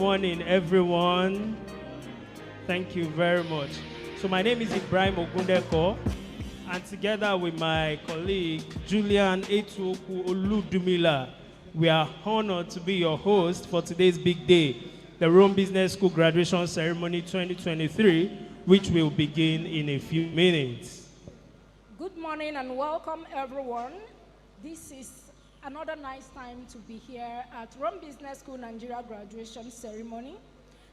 morning, everyone. Thank you very much. So my name is Ibrahim Ogundeko, and together with my colleague, Julian Etuoku Oludumila, we are honored to be your host for today's big day, the Rome Business School Graduation Ceremony 2023, which will begin in a few minutes. Good morning and welcome, everyone. This is another nice time to be here at Rome Business School Nigeria Graduation Ceremony.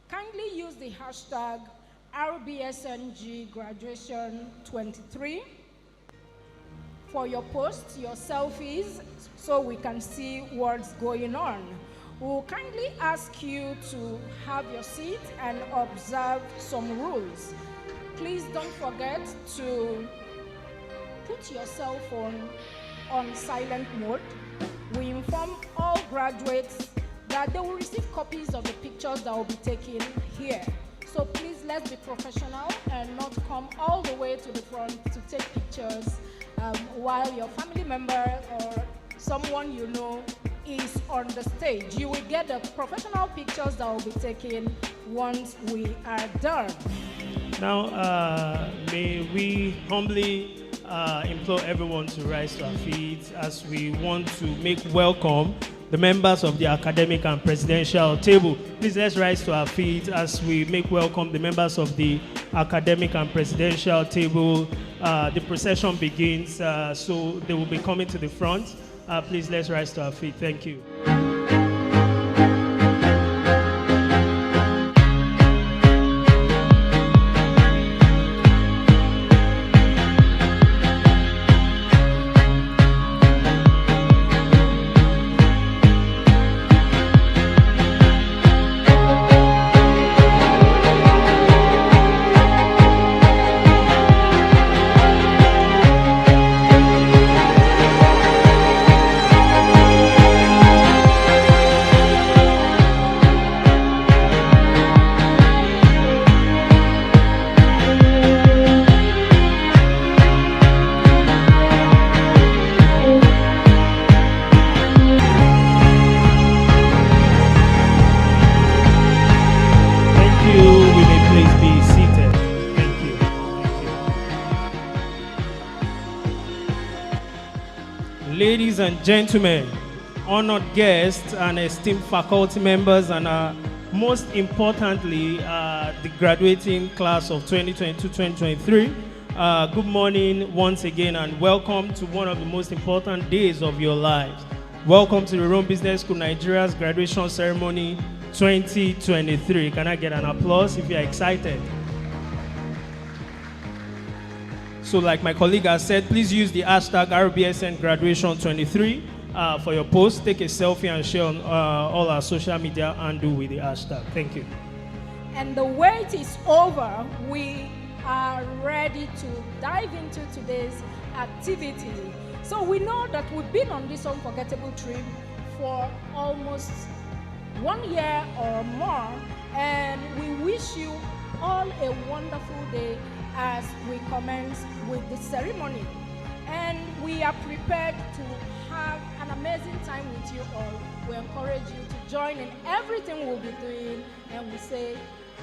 Kindly use the hashtag RBSNG Graduation 23 for your posts, your selfies, so we can see what's going on. We'll kindly ask you to have your seat and observe some rules. Please don't forget to put your cell phone on silent mode. We inform all graduates that they will receive copies of the pictures that will be taken here. So please, let's be professional and not come all the way to the front to take pictures while your family member or someone you know is on the stage. You will get the professional pictures that will be taken once we are done. Now, may we humbly implore everyone to rise to our feet as we want to make welcome the members of the academic and presidential table. Please, let's rise to our feet as we make welcome the members of the academic and presidential table. The procession begins, so they will be coming to the front. Please, let's rise to our feet. Thank you. Ladies and gentlemen, honored guests and esteemed faculty members, and most importantly, the graduating class of 2022-2023, good morning once again and welcome to one of the most important days of your lives. Welcome to the Rome Business School Nigeria's graduation ceremony 2023. Can I get an applause if you're excited? So like my colleague has said, please use the hashtag RBSN Graduation 23 for your post. Take a selfie and share on all our social media and do with the hashtag. Thank you. And the wait is over. We are ready to dive into today's activity. So we know that we've been on this unforgettable trip for almost 1 year or more, and we wish you all a wonderful day as we commence with the ceremony. And we are prepared to have an amazing time with you all. We encourage you to join in everything we'll be doing, and we say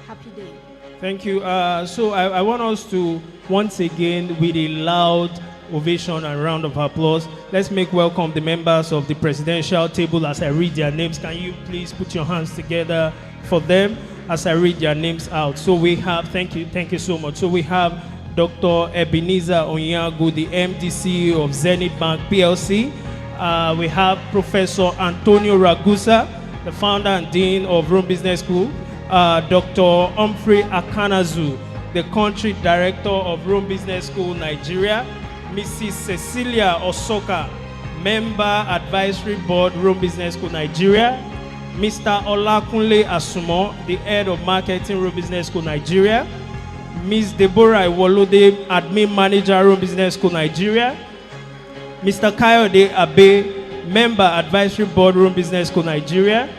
happy day. Thank you. So I want us to, once again, with a loud ovation and round of applause, let's make welcome the members of the presidential table as I read their names. Can you please put your hands together for them as I read their names out? So we have, thank you so much. So we have Dr. Ebenezer Onyago, the MD CEO of Zenith Bank PLC. We have Professor Antonio Ragusa, the founder and dean of Rome Business School. Dr. Humphrey Akanazu, the country director of Rome Business School Nigeria. Mrs. Cecilia Osoka, member advisory board, Rome Business School Nigeria. Mr. Olakunle Asumo, the head of marketing, Rome Business School Nigeria. Ms. Deborah Iwolode, admin manager, Rome Business School Nigeria. Mr. Kayode Abe, member advisory board, Rome Business School Nigeria.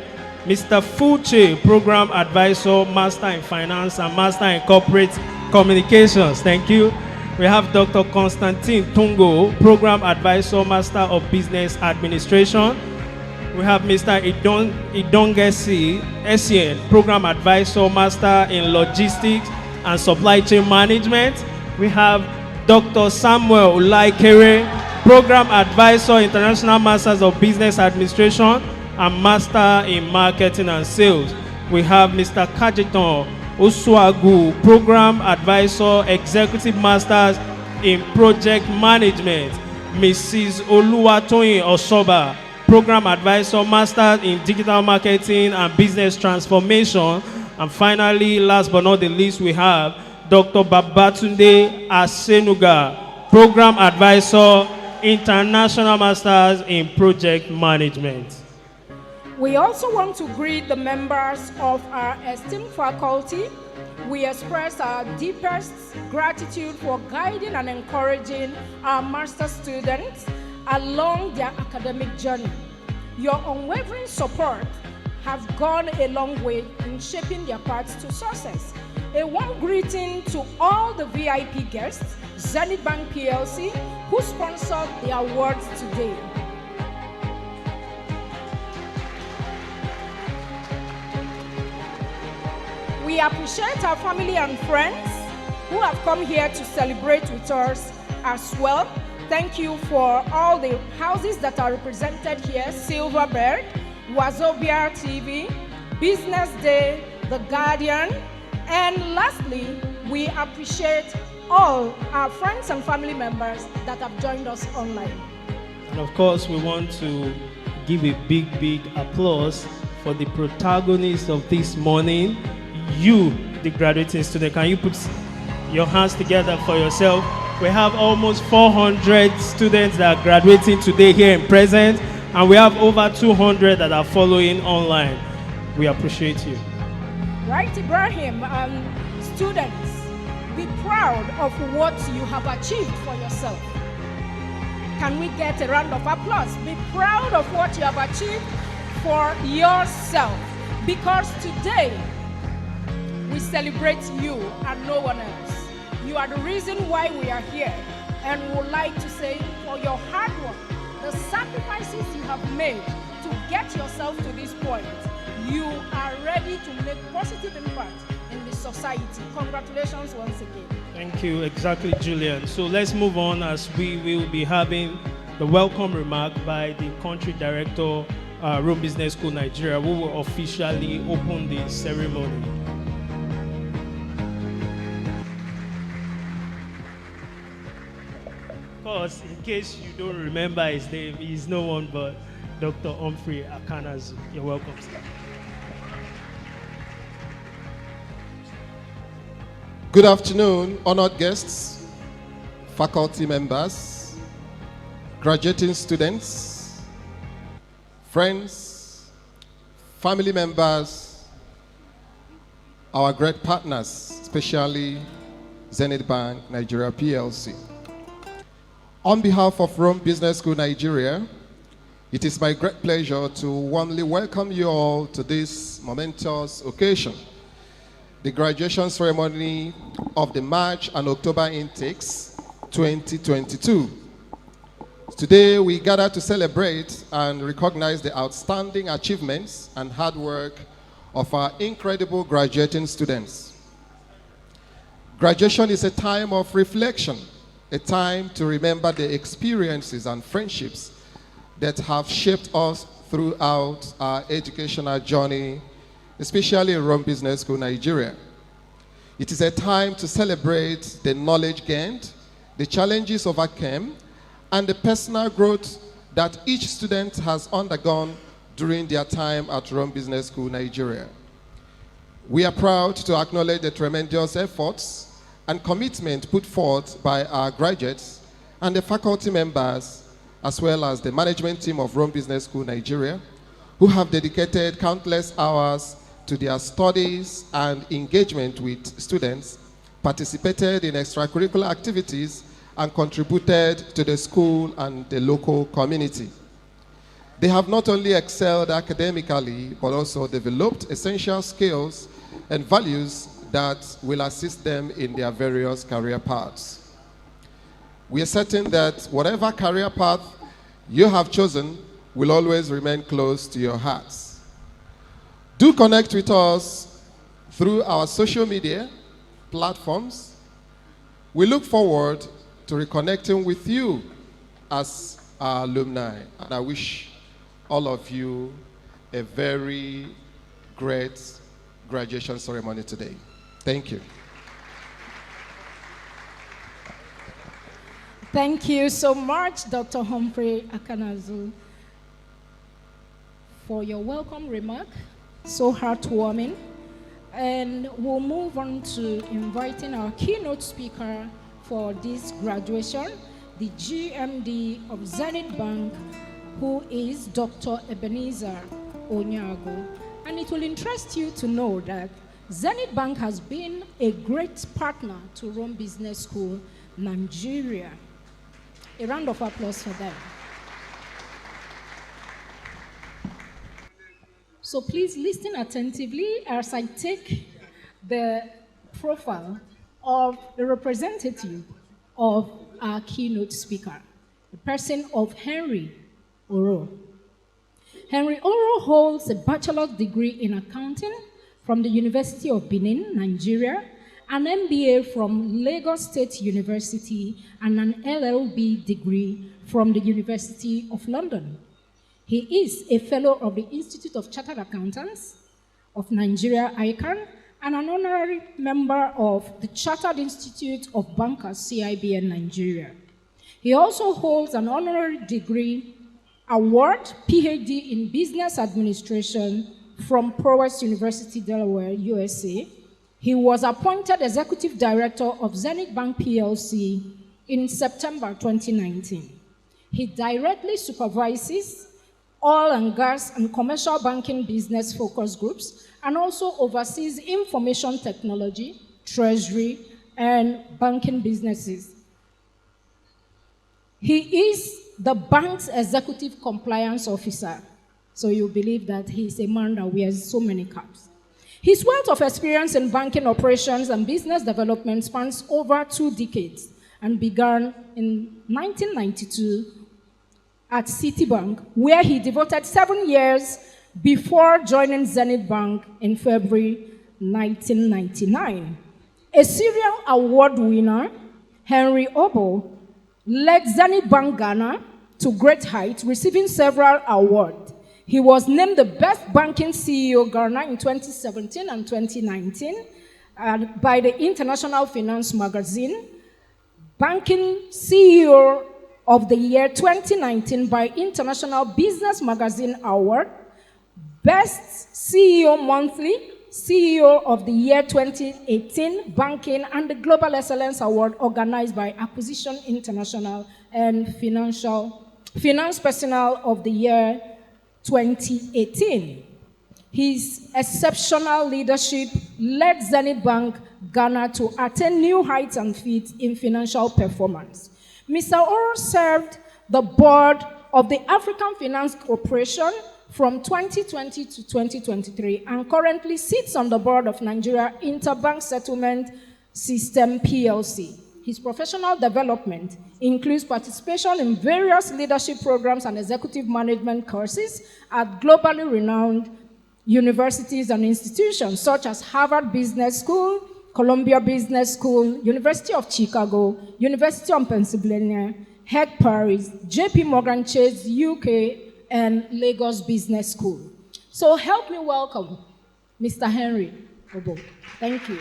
Mr. Fuche, program advisor, master in finance and master in corporate communications. Thank you. We have Dr. Constantine Tungo, program advisor, master of business administration. We have Mr. Idongesi Essien, Program Advisor, Master in Logistics and Supply Chain Management. We have Dr. Samuel Ulaikere, Program Advisor, International Masters of Business Administration and Master in Marketing and Sales. We have Mr. Kajiton Osuagu, Program Advisor, Executive Masters in Project Management. Mrs. Oluwatoyin Osoba, Program Advisor, Master in Digital Marketing and Business Transformation. And finally, last but not the least, we have Dr. Babatunde Asenuga, Program Advisor, International Masters in Project Management. We also want to greet the members of our esteemed faculty. We express our deepest gratitude for guiding and encouraging our master students along their academic journey. Your unwavering support has gone a long way in shaping their paths to success. A warm greeting to all the VIP guests, Zenith Bank PLC, who sponsored the awards today. We appreciate our family and friends who have come here to celebrate with us as well. Thank you for all the houses that are represented here: Silverbird, Wazobia TV, Business Day, The Guardian, and lastly, we appreciate all our friends and family members that have joined us online. And of course, we want to give a big applause for the protagonists of this morning. You, the graduating student, can you put your hands together for yourself? We have almost 400 students that are graduating today here in present, and we have over 200 that are following online. We appreciate you. Right, Ibrahim, students, be proud of what you have achieved for yourself. Can we get a round of applause? Be proud of what you have achieved for yourself, because today we celebrate you and no one else. You are the reason why we are here, and we would like to say, for your hard work, the sacrifices you have made to get yourself to this point, you are ready to make positive impact in the society. Congratulations once again. Thank you, exactly, Julian. So let's move on, as we will be having the welcome remark by the country director, Rome Business School Nigeria, who will officially open the ceremony. Of course, in case you don't remember his name, he is no one but Dr. Humphrey Akanazu. You're welcome, sir. Good afternoon, honored guests, faculty members, graduating students, friends, family members, our great partners, especially Zenith Bank Nigeria PLC. On behalf of Rome Business School Nigeria, it is my great pleasure to warmly welcome you all to this momentous occasion, the graduation ceremony of the March and October intakes 2022. Today, we gather to celebrate and recognize the outstanding achievements and hard work of our incredible graduating students. Graduation is a time of reflection, a time to remember the experiences and friendships that have shaped us throughout our educational journey, especially in Rome Business School Nigeria. It is a time to celebrate the knowledge gained, the challenges overcome, and the personal growth that each student has undergone during their time at Rome Business School Nigeria. We are proud to acknowledge the tremendous efforts and commitment put forth by our graduates and the faculty members, as well as the management team of Rome Business School Nigeria, who have dedicated countless hours to their studies and engagement with students, participated in extracurricular activities, and contributed to the school and the local community. They have not only excelled academically, but also developed essential skills and values that will assist them in their various career paths. We are certain that whatever career path you have chosen will always remain close to your hearts. Do connect with us through our social media platforms. We look forward to reconnecting with you as our alumni, and I wish all of you a very great graduation ceremony today. Thank you. Thank you so much, Dr. Humphrey Akanazu, for your welcome remark. So heartwarming. And we'll move on to inviting our keynote speaker for this graduation, the GMD of Zenith Bank, who is Dr. Ebenezer Onyago. And it will interest you to know that Zenith Bank has been a great partner to Rome Business School, Nigeria. A round of applause for them. So please listen attentively as I take the profile of the representative of our keynote speaker, the person of Henry Oro. Henry Oro holds a bachelor's degree in accounting from the University of Benin, Nigeria, an MBA from Lagos State University, and an LLB degree from the University of London. He is a fellow of the Institute of Chartered Accountants of Nigeria, ICANN, and an honorary member of the Chartered Institute of Bankers, CIBN, Nigeria. He also holds an honorary degree award, PhD in Business Administration from Prowess University, Delaware, USA. He was appointed Executive Director of Zenith Bank PLC in September 2019. He directly supervises oil and gas and commercial banking business focus groups and also oversees information technology, treasury, and banking businesses. He is the bank's executive compliance officer. So you believe that he is a man that wears so many caps. His wealth of experience in banking operations and business development spans over 2 decades and began in 1992 at Citibank, where he devoted 7 years before joining Zenith Bank in February 1999. A serial award winner, Henry Obo led Zenith Bank Ghana to great heights, receiving several awards. He was named the best banking CEO Ghana in 2017 and 2019 by the International Finance Magazine, Banking CEO of the Year 2019 by International Business Magazine Award, Best CEO Monthly, CEO of the Year 2018 Banking, and the Global Excellence Award organized by Acquisition International, and Finance Personnel of the Year 2018. His exceptional leadership led Zenith Bank Ghana to attain new heights and feats in financial performance. Mr. Oro served the board of the African Finance Corporation from 2020 to 2023 and currently sits on the board of Nigeria Interbank Settlement System PLC. His professional development includes participation in various leadership programs and executive management courses at globally renowned universities and institutions such as Harvard Business School, Columbia Business School, University of Chicago, University of Pennsylvania, Head Paris, JP Morgan Chase, UK, and Lagos Business School. So help me welcome Mr. Henry Obo. Thank you.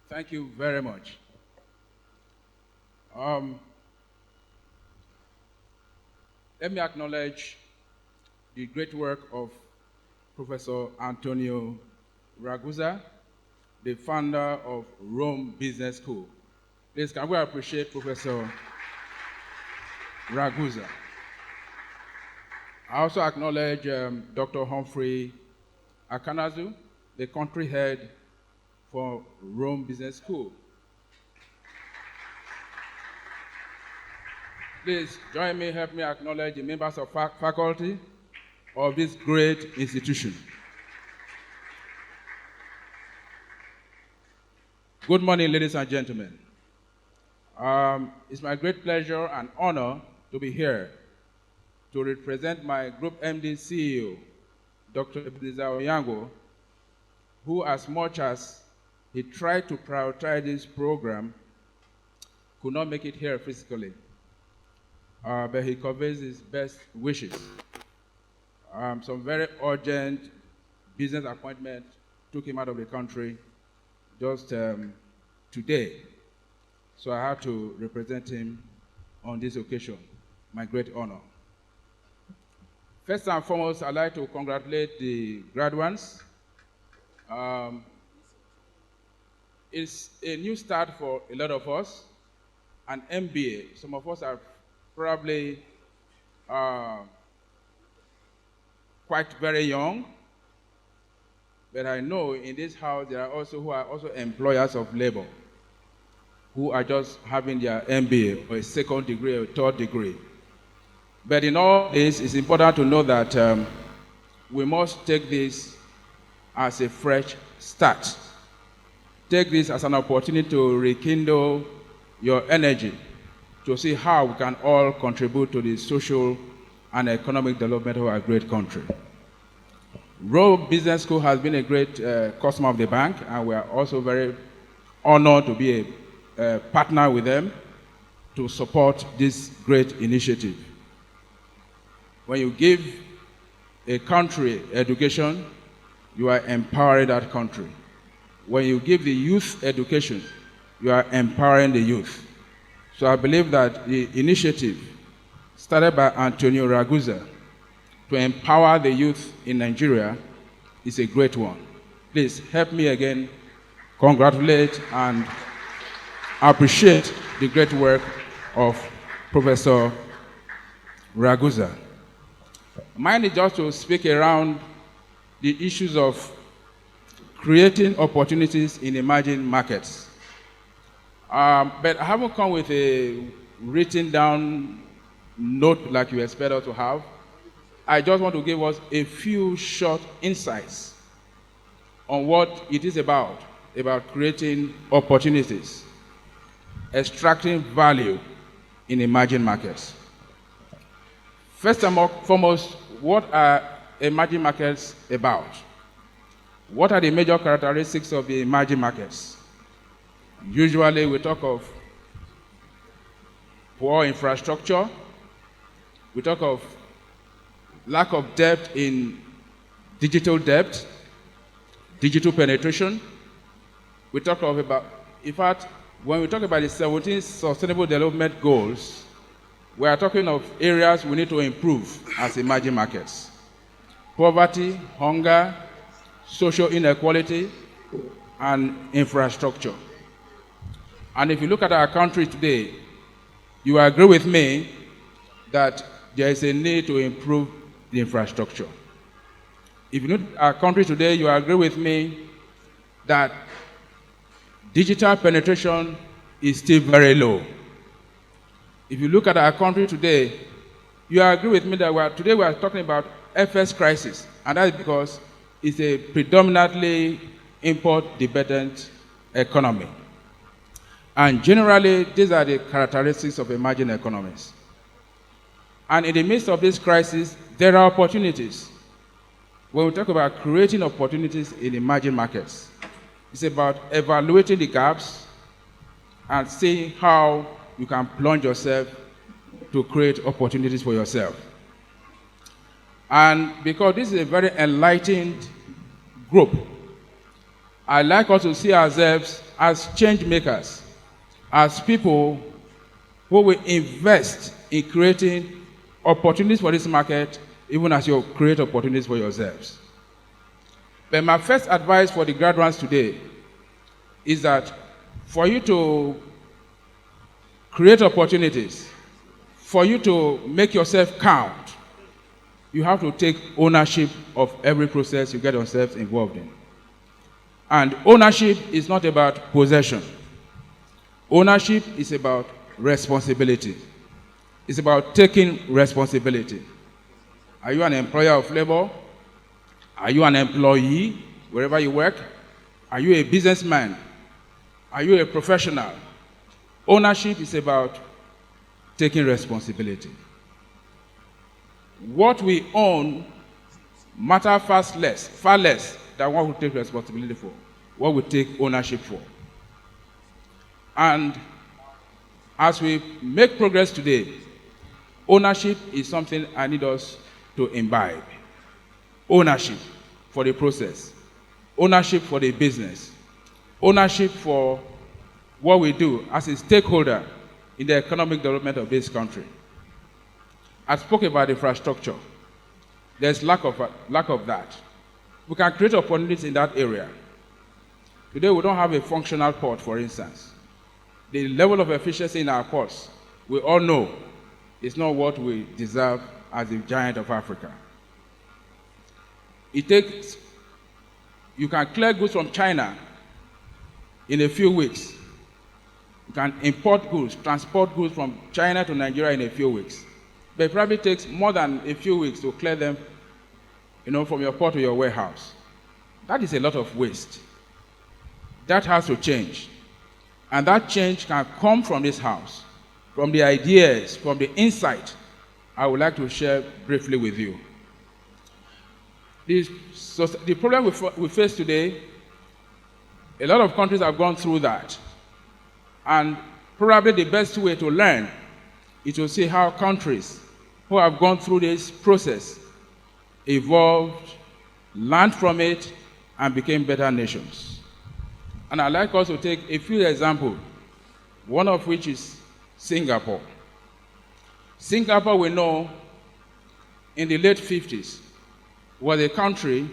Thank you very much. Let me acknowledge the great work of Professor Antonio Ragusa, the founder of Rome Business School. Please, can we appreciate Professor Ragusa? I also acknowledge Dr. Humphrey Akanazu, the country head for Rome Business School. Please join me, help me acknowledge the members of faculty of this great institution. Good morning, ladies and gentlemen. It's my great pleasure and honor to be here to represent my Group MD CEO, Dr. Ebenezer Onyango, who, as much as he tried to prioritize this program, could not make it here physically, but he conveys his best wishes. Some very urgent business appointment took him out of the country just today. So I have to represent him on this occasion, my great honor. First and foremost, I'd like to congratulate the graduates. It's a new start for a lot of us, an MBA. Some of us are probably quite very young, but I know in this house there are also who are also employers of labor, who are just having their MBA or a second degree or a third degree. But in all this, it's important to know that we must take this as a fresh start. Take this as an opportunity to rekindle your energy to see how we can all contribute to the social and economic development of our great country. Rome Business School has been a great customer of the bank, and we are also very honored to be a partner with them to support this great initiative. When you give a country education, you are empowering that country. When you give the youth education, you are empowering the youth. So I believe that the initiative started by Antonio Ragusa to empower the youth in Nigeria is a great one. Please help me again congratulate and appreciate the great work of Professor Ragusa. Mine is just to speak around the issues of creating opportunities in emerging markets. But I haven't come with a written down note like you expect us to have. I just want to give us a few short insights on what it is about creating opportunities, extracting value in emerging markets. First and foremost, what are emerging markets about? What are the major characteristics of the emerging markets? Usually we talk of poor infrastructure, we talk of lack of depth in digital depth, digital penetration. We talk about, in fact, when we talk about the 17 Sustainable Development Goals, we are talking of areas we need to improve as emerging markets. Poverty, hunger, social inequality, and infrastructure. And if you look at our country today, you agree with me that there is a need to improve the infrastructure. If you look at our country today, you agree with me that digital penetration is still very low. If you look at our country today, you agree with me that today we are talking about FS crisis, and that is because it's a predominantly import-dependent economy. And generally, these are the characteristics of emerging economies. And in the midst of this crisis, there are opportunities. When we talk about creating opportunities in emerging markets, it's about evaluating the gaps and seeing how you can plunge yourself to create opportunities for yourself. And because this is a very enlightened group, I like us to see ourselves as change makers, as people who will invest in creating opportunities for this market, even as you create opportunities for yourselves. But my first advice for the graduates today is that for you to create opportunities, for you to make yourself count, you have to take ownership of every process you get yourself involved in. And ownership is not about possession. Ownership is about responsibility. It's about taking responsibility. Are you an employer of labor? Are you an employee wherever you work? Are you a businessman? Are you a professional? Ownership is about taking responsibility. What we own matters far less than what we take responsibility for, what we take ownership for. And as we make progress today, ownership is something I need us to imbibe. Ownership for the process, ownership for the business, ownership for what we do as a stakeholder in the economic development of this country. I spoke about infrastructure. There's lack of that. We can create opportunities in that area. Today, we don't have a functional port, for instance. The level of efficiency in our ports, we all know, is not what we deserve as a giant of Africa. You can clear goods from China in a few weeks. You can import goods, transport goods from China to Nigeria in a few weeks. But it probably takes more than a few weeks to clear them, from your port to your warehouse. That is a lot of waste. That has to change. And that change can come from this house, from the ideas, from the insight I would like to share briefly with you. The problem we face today, a lot of countries have gone through that. And probably the best way to learn is to see how countries who have gone through this process evolved, learned from it, and became better nations. And I'd like us to take a few examples, one of which is Singapore. Singapore, we know, in the late 50s, was a country,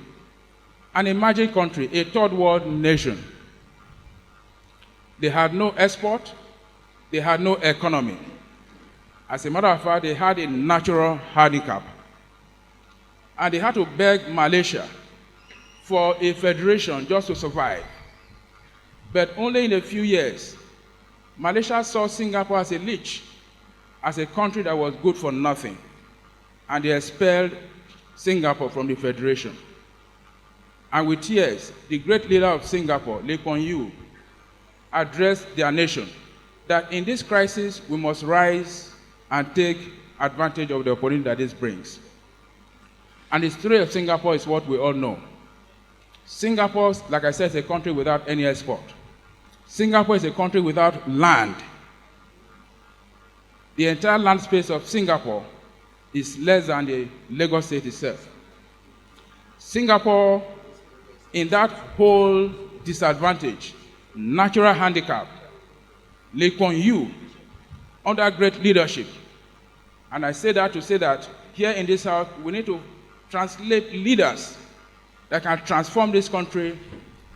an emerging country, a third world nation. They had no export, they had no economy. As a matter of fact, they had a natural handicap. And they had to beg Malaysia for a federation just to survive. But only in a few years, Malaysia saw Singapore as a leech, as a country that was good for nothing. And they expelled Singapore from the federation. And with tears, the great leader of Singapore, Lee Kuan Yew, addressed their nation that in this crisis, we must rise and take advantage of the opportunity that this brings. And the story of Singapore is what we all know. Singapore, like I said, is a country without any export. Singapore is a country without land. The entire land space of Singapore is less than the Lagos state itself. Singapore, in that whole disadvantage, natural handicap, Lee Kuan Yew, under great leadership. And I say that to say that here in this house, we need to translate leaders that can transform this country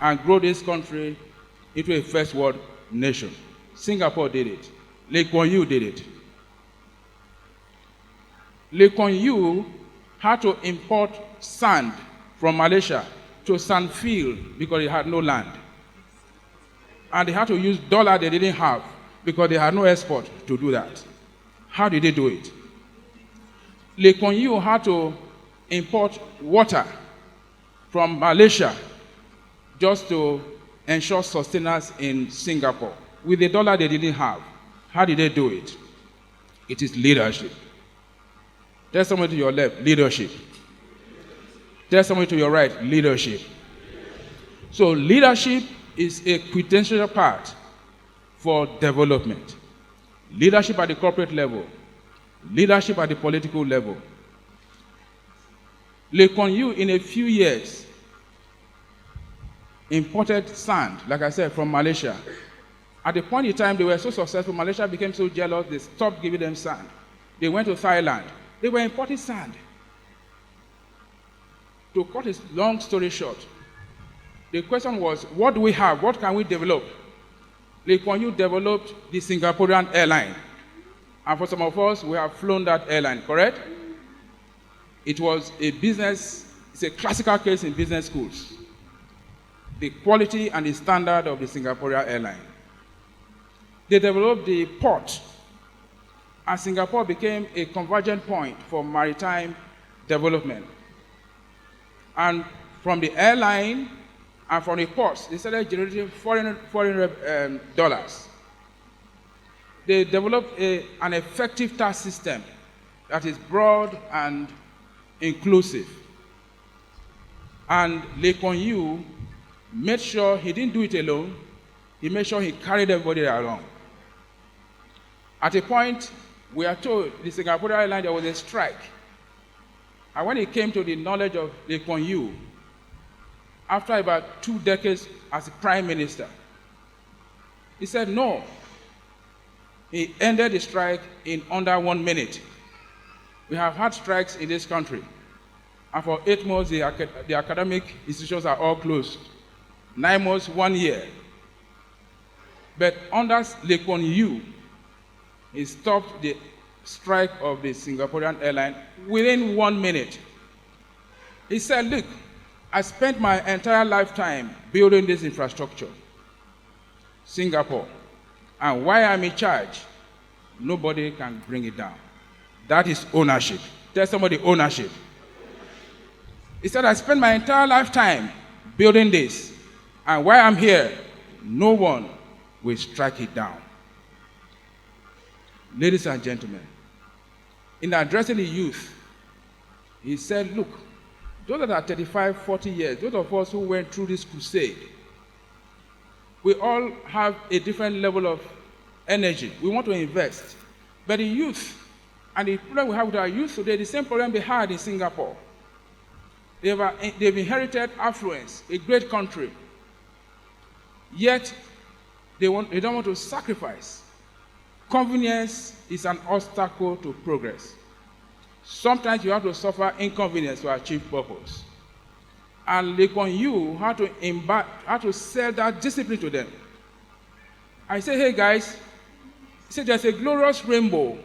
and grow this country into a first world nation. Singapore did it. Lee Kuan Yew did it. Lee Kuan Yew had to import sand from Malaysia to Sandfield because he had no land. And they had to use dollar they didn't have because they had no export to do that. How did they do it? Lee Kuan Yew had to import water from Malaysia just to ensure sustenance in Singapore with the dollar they didn't have. How did they do it? It is leadership. Tell someone to your left, leadership. Tell someone to your right, leadership. So leadership is a quintessential part for development. Leadership at the corporate level, leadership at the political level. Lee Kuan Yew, in a few years, imported sand, like I said, from Malaysia. At the point in time they were so successful, Malaysia became so jealous, they stopped giving them sand. They went to Thailand. They were importing sand. To cut a long story short, the question was, what do we have? What can we develop? Lee Kuan Yew developed the Singaporean airline. And for some of us, we have flown that airline, correct? It was a business, it's a classical case in business schools. The quality and the standard of the Singaporean airline. They developed the port, and Singapore became a convergent point for maritime development. And from the airline And from reports, they started generating foreign dollars. They developed an effective tax system that is broad and inclusive. And Lee Kuan Yew made sure he didn't do it alone. He made sure he carried everybody along. At a point, we are told the Singapore Airlines there was a strike. And when it came to the knowledge of Lee Kuan Yew, after about 2 decades as a prime minister, he said no. He ended the strike in under 1 minute. We have had strikes in this country, and for 8 months the academic institutions are all closed. 9 months, 1 year. But under Lee Kuan Yew, he stopped the strike of the Singaporean airline within 1 minute. He said, look, I spent my entire lifetime building this infrastructure, Singapore, and while I'm in charge, nobody can bring it down. That is ownership. Tell somebody ownership. He said, I spent my entire lifetime building this, and while I'm here, no one will strike it down. Ladies and gentlemen, in addressing the youth, he said, look, those that are 35, 40 years, those of us who went through this crusade, we all have a different level of energy. We want to invest. But the youth, and the problem we have with our youth today, the same problem they had in Singapore. They've inherited affluence, a great country, yet they don't want to sacrifice. Convenience is an obstacle to progress. Sometimes you have to suffer inconvenience to achieve purpose. And Lee Kuan Yew had to sell that discipline to them. I say, hey guys, he said there's a glorious rainbow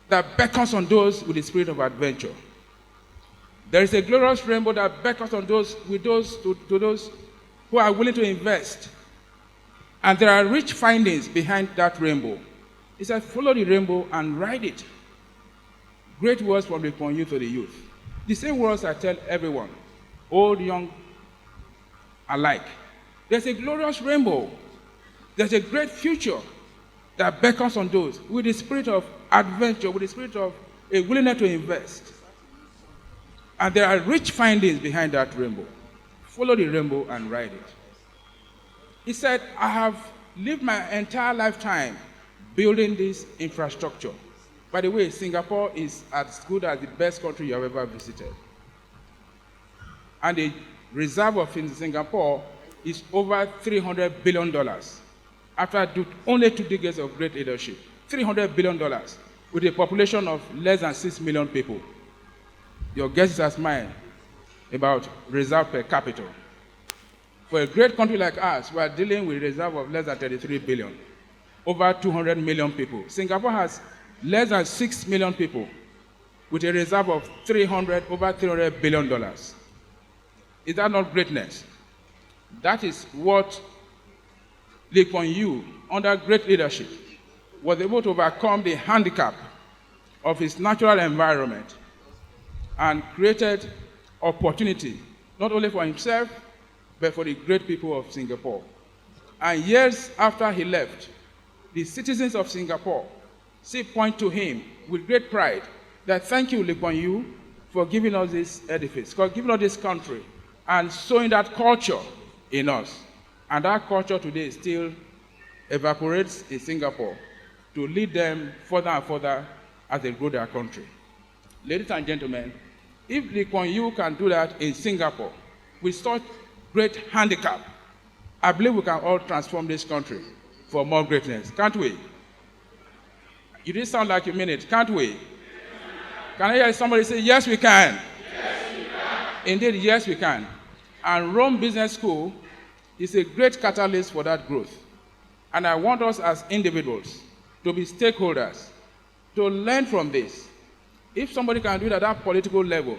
that beckons on those with the spirit of adventure. There is a glorious rainbow that beckons on those who are willing to invest. And there are rich findings behind that rainbow. He said, follow the rainbow and ride it. Great words from Lee Kuan Yew to the youth. The same words I tell everyone, old, young, alike. There's a glorious rainbow. There's a great future that beckons on those with the spirit of adventure, with the spirit of a willingness to invest. And there are rich findings behind that rainbow. Follow the rainbow and ride it. He said, I have lived my entire lifetime building this infrastructure. By the way, Singapore is as good as the best country you have ever visited. And the reserve of Singapore is over $300 billion. After only 2 decades of great leadership, $300 billion with a population of less than 6 million people. Your guess is as mine about reserve per capita. For a great country like us, we are dealing with a reserve of less than 33 billion, over 200 million people. Singapore has less than 6 million people with a reserve of over $300 billion. Is that not greatness? That is what Lee Kuan Yew, under great leadership, was able to overcome the handicap of his natural environment and created opportunity, not only for himself, but for the great people of Singapore. And years after he left, the citizens of Singapore still point to him with great pride that thank you, Lee Kuan Yew, for giving us this edifice, for giving us this country, and sowing that culture in us. And that culture today still evaporates in Singapore to lead them further and further as they grow their country. Ladies and gentlemen, if Lee Kuan Yew can do that in Singapore with such great handicap, I believe we can all transform this country for more greatness. Can't we? You didn't sound like you mean it. Can't we? Can I hear somebody say, yes, we can? Yes, we can. Indeed, yes, we can. And Rome Business School is a great catalyst for that growth. And I want us as individuals to be stakeholders, to learn from this. If somebody can do it at that political level,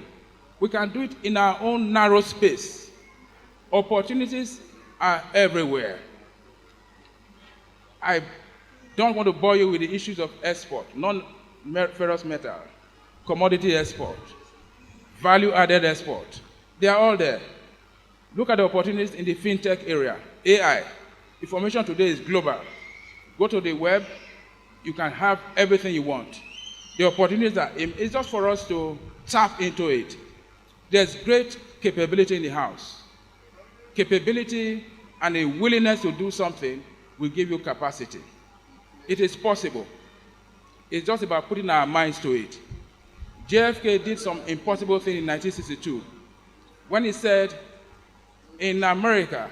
we can do it in our own narrow space. Opportunities are everywhere. I don't want to bore you with the issues of export, non-ferrous metal, commodity export, value-added export. They are all there. Look at the opportunities in the fintech area. AI. Information today is global. Go to the web, you can have everything you want. The opportunities are, it's just for us to tap into it. There's great capability in the house. Capability and a willingness to do something will give you capacity. It is possible. It's just about putting our minds to it. JFK did some impossible thing in 1962 when he said, in America,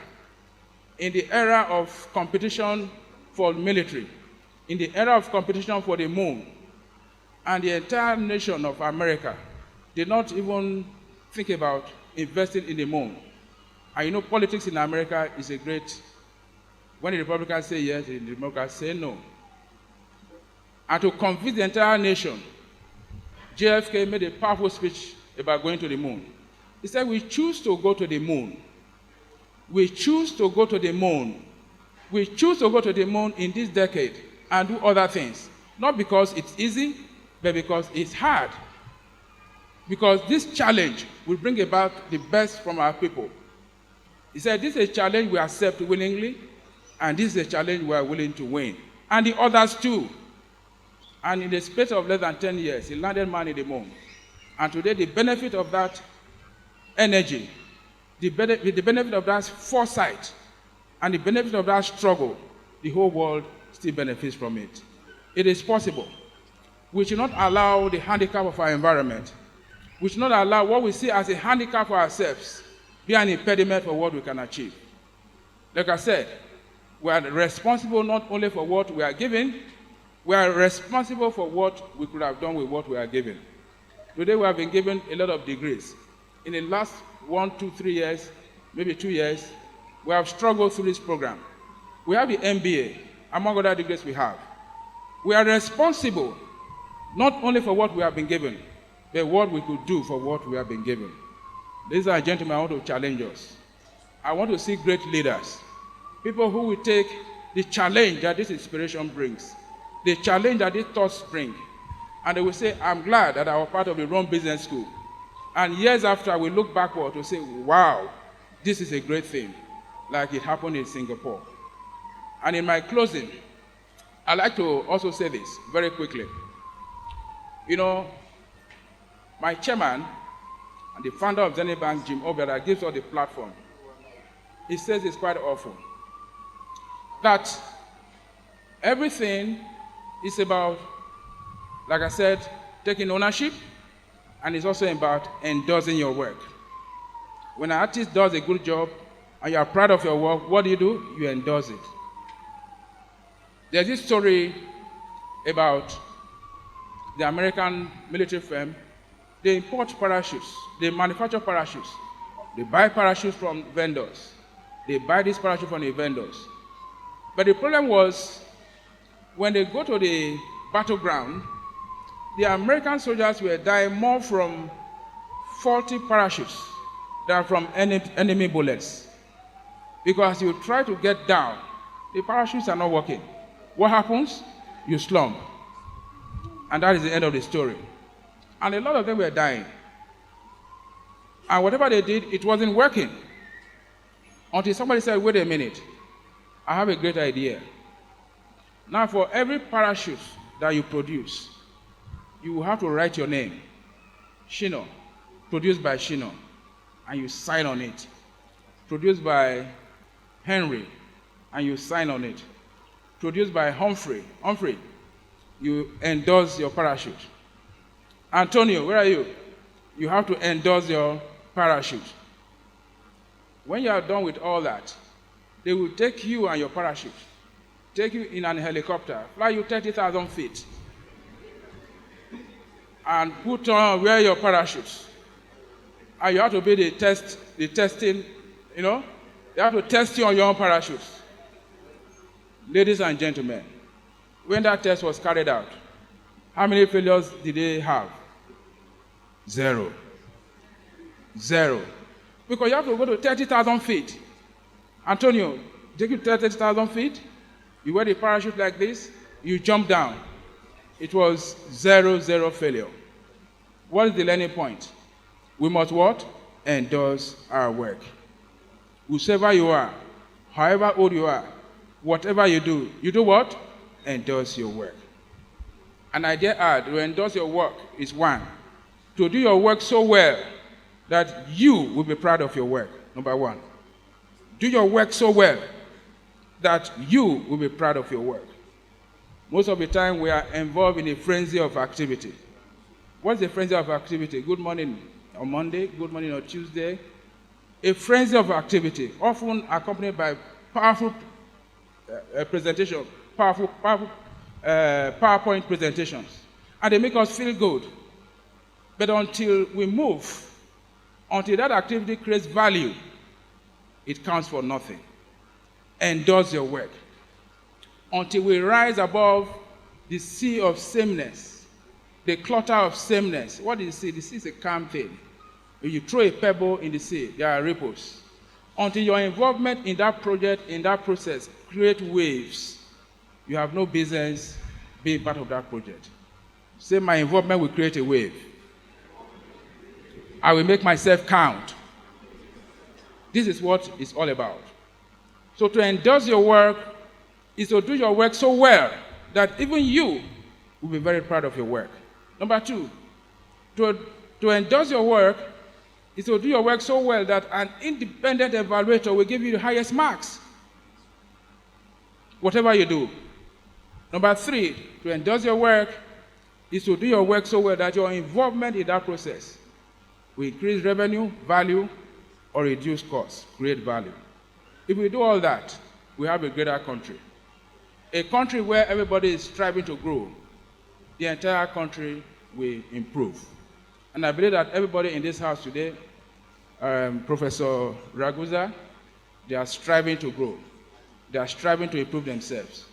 in the era of competition for military, in the era of competition for the moon, and the entire nation of America did not even think about investing in the moon. And you know, politics in America is a great, when the Republicans say yes, the Democrats say no. And to convince the entire nation, JFK made a powerful speech about going to the moon. He said, we choose to go to the moon. We choose to go to the moon. We choose to go to the moon in this decade and do other things. Not because it's easy, but because it's hard. Because this challenge will bring about the best from our people. He said, this is a challenge we accept willingly, and this is a challenge we are willing to win. And the others too. And in the space of less than 10 years, he landed man in the moon. And today, the benefit of that energy, the benefit of that foresight, and the benefit of that struggle, the whole world still benefits from it. It is possible. We should not allow the handicap of our environment. We should not allow what we see as a handicap for ourselves be an impediment for what we can achieve. Like I said, we are responsible not only for what we are given, we are responsible for what we could have done with what we are given. Today we have been given a lot of degrees. In the last 1, 2, 3 years, maybe 2 years, we have struggled through this program. We have the MBA, among other degrees we have. We are responsible not only for what we have been given, but what we could do for what we have been given. Ladies and gentlemen, I want to challenge us. I want to see great leaders, people who will take the challenge that this inspiration brings, the challenge that these thoughts bring, and they will say, I'm glad that I was part of the Rome Business School. And years after, we look backward to say, wow, this is a great thing, like it happened in Singapore. And in my closing, I'd like to also say this very quickly. You know, my chairman and the founder of Zenith Bank, Jim Obia, that gives us the platform, he says it's quite awful. That everything is about, like I said, taking ownership, and it's also about endorsing your work. When an artist does a good job and you are proud of your work, what do? You endorse it. There's this story about the American military firm. They import parachutes. They manufacture parachutes. They buy parachutes from vendors. They buy this parachute from the vendors. But the problem was, when they go to the battleground, the American soldiers were dying more from faulty parachutes than from enemy bullets. Because you try to get down, the parachutes are not working. What happens? You slump. And that is the end of the story. And a lot of them were dying. And whatever they did, it wasn't working. Until somebody said, wait a minute, I have a great idea. Now, for every parachute that you produce, you will have to write your name, Shino, produced by Shino, and you sign on it. Produced by Henry, and you sign on it. Produced by Humphrey, you endorse your parachute. Antonio, where are you? You have to endorse your parachute. When you are done with all that, they will take you and your parachute, take you in an helicopter, fly you 30,000 feet, and wear your parachutes. And you have to be the testing, you know, they have to test you on your own parachutes. Ladies and gentlemen, when that test was carried out, how many failures did they have? Zero. Because you have to go to 30,000 feet. Antonio, take you 30,000 feet, you wear the parachute like this, you jump down. It was 0 failure. What is the learning point? We must what? Endorse our work. whosoever you are, however old you are, whatever you do what? Endorse your work. And I dare add, to endorse your work is one, to do your work so well that you will be proud of your work, number one. Do your work so well that you will be proud of your work. Most of the time we are involved in a frenzy of activity. What's the frenzy of activity? Good morning on Monday, good morning on Tuesday. A frenzy of activity, often accompanied by powerful presentation, powerful PowerPoint presentations. And they make us feel good. But until we move, until that activity creates value, it counts for nothing. Endorse your work. Until we rise above the sea of sameness, the clutter of sameness. What is the sea? The sea is a calm thing. When you throw a pebble in the sea, there are ripples. Until your involvement in that project, in that process, create waves, you have no business being part of that project. Say, my involvement will create a wave. I will make myself count. This is what it's all about. So to endorse your work is to do your work so well that even you will be very proud of your work. Number two, to endorse your work is to do your work so well that an independent evaluator will give you the highest marks, whatever you do. Number three, to endorse your work is to do your work so well that your involvement in that process will increase revenue, value, or reduce costs, create value. If we do all that, we have a greater country. A country where everybody is striving to grow, the entire country will improve. And I believe that everybody in this house today, Professor Ragusa, they are striving to grow. They are striving to improve themselves.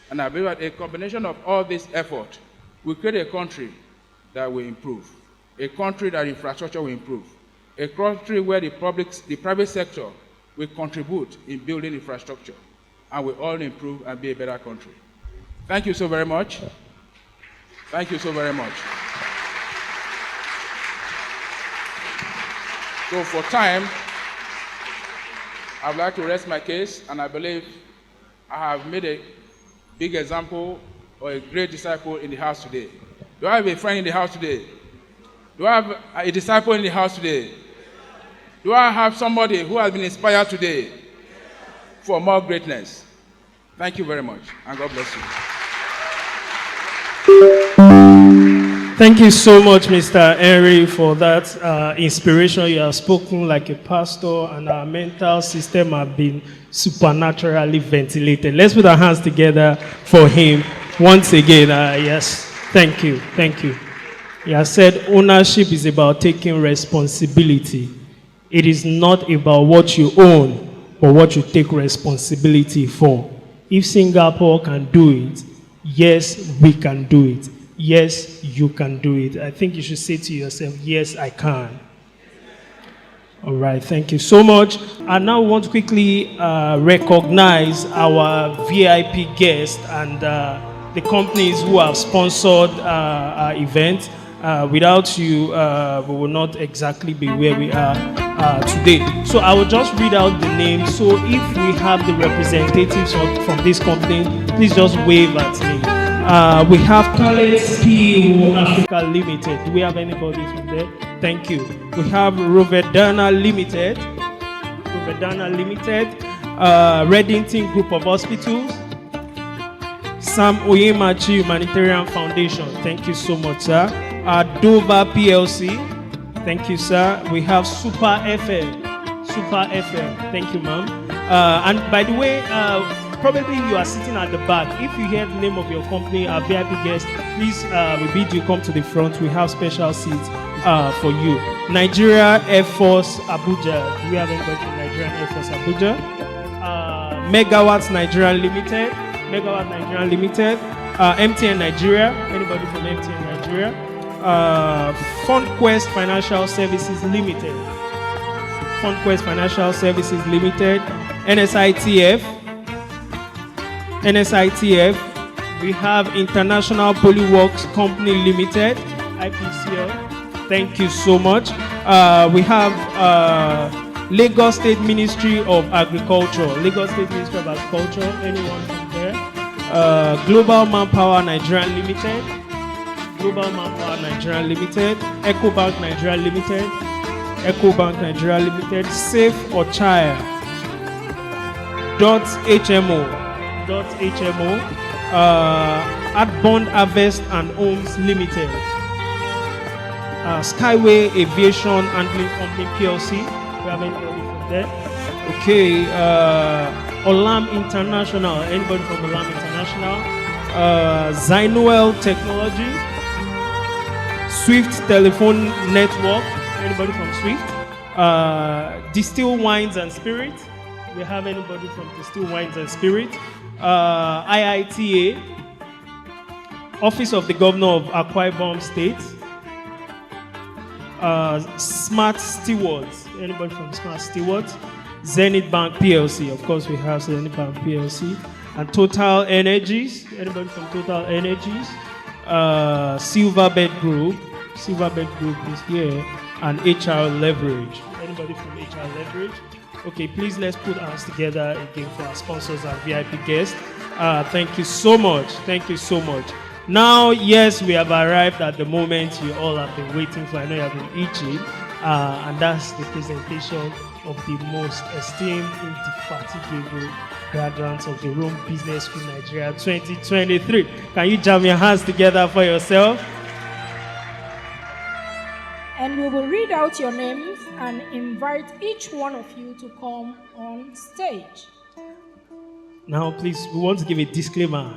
And I believe that a combination of all this effort will create a country that will improve. A country that infrastructure will improve. A country where the private sector will contribute in building infrastructure and will all improve and be a better country. Thank you so very much. Thank you so very much. So for time, I'd like to rest my case, and I believe I have made a big example or a great disciple in the house today. Do I have a friend in the house today? Do I have a disciple in the house today? Do I have somebody who has been inspired today for more greatness? Thank you very much, and God bless you. Thank you so much, Mr. Henry, for that inspiration. You have spoken like a pastor, and our mental system have been supernaturally ventilated. Let's put our hands together for him once again. Yes, thank you, thank you. He has said ownership is about taking responsibility. It is not about what you own, but what you take responsibility for. If Singapore can do it, yes, we can do it. Yes, you can do it. I think you should say to yourself, yes, I can. All right, thank you so much. I now want to quickly recognize our VIP guests and the companies who have sponsored our event. Without you, we will not exactly be where we are today. So I will just read out the names. So if we have the representatives from this company, please just wave at me. We have Talents PO Africa Limited. Do we have anybody from there? Thank you. We have Rovedana Limited. Reddington Group of Hospitals. Sam Oyemachi Humanitarian Foundation. Thank you so much, sir. Dover PLC. Thank you, sir. We have Super FM. Thank you, ma'am. And by the way, probably you are sitting at the back. If you hear the name of your company, our VIP guest, please, we bid you come to the front. We have special seats for you. Nigeria Air Force Abuja. Do we have anybody from Nigerian Air Force Abuja? Megawatts Nigeria Limited. MTN Nigeria. Anybody from MTN Nigeria? FundQuest Financial Services Limited. NSITF. We have International Polyworks Company Limited, IPCL. Thank you so much. We have Lagos State Ministry of Agriculture. Lagos State Ministry of Agriculture. Anyone from there? Global Manpower Nigeria Limited. Global Manpower Nigeria Limited. EcoBank Nigeria Limited. EcoBank Nigeria Limited. Safe Ochaya. .hmo. Adbond Harvest and Homes Limited. Skyway Aviation Handling Company PLC. We have anybody from there? Okay. Olam International. Anybody from Olam International? Zynoel Technology. Swift Telephone Network. Anybody from Swift? Distill Wines and Spirit. We have anybody from Distill Wines and Spirit? IITA. Office of the Governor of Akwa Ibom State. Smart Stewards. Anybody from Smart Stewards? Zenith Bank PLC. Of course, we have Zenith Bank PLC. And Total Energies. Anybody from Total Energies? Silverbed Group. Silverbed Group is here. And HR Leverage. Anybody from HR Leverage? Okay, please let's put our hands together again for our sponsors and VIP guests. Thank you so much. Thank you so much. Now, yes, we have arrived at the moment you all have been waiting for. I know you have been itching. And that's the presentation of the most esteemed, indefatigable graduates of the Rome Business School Nigeria 2023. Can you jam your hands together for yourself? And we will read out your names and invite each one of you to come on stage. Now, please, we want to give a disclaimer.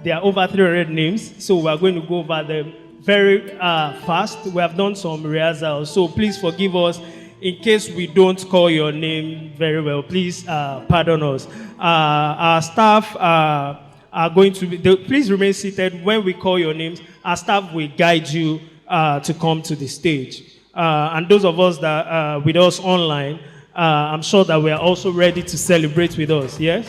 There are over 300 names, so we are going to go over them very fast. We have done some rehearsals, so please forgive us in case we don't call your name very well. Please pardon us. Our staff are going to be, please remain seated. When we call your names, our staff will guide you to come to the stage. And those of us that are with us online, I'm sure that we are also ready to celebrate with us, yes?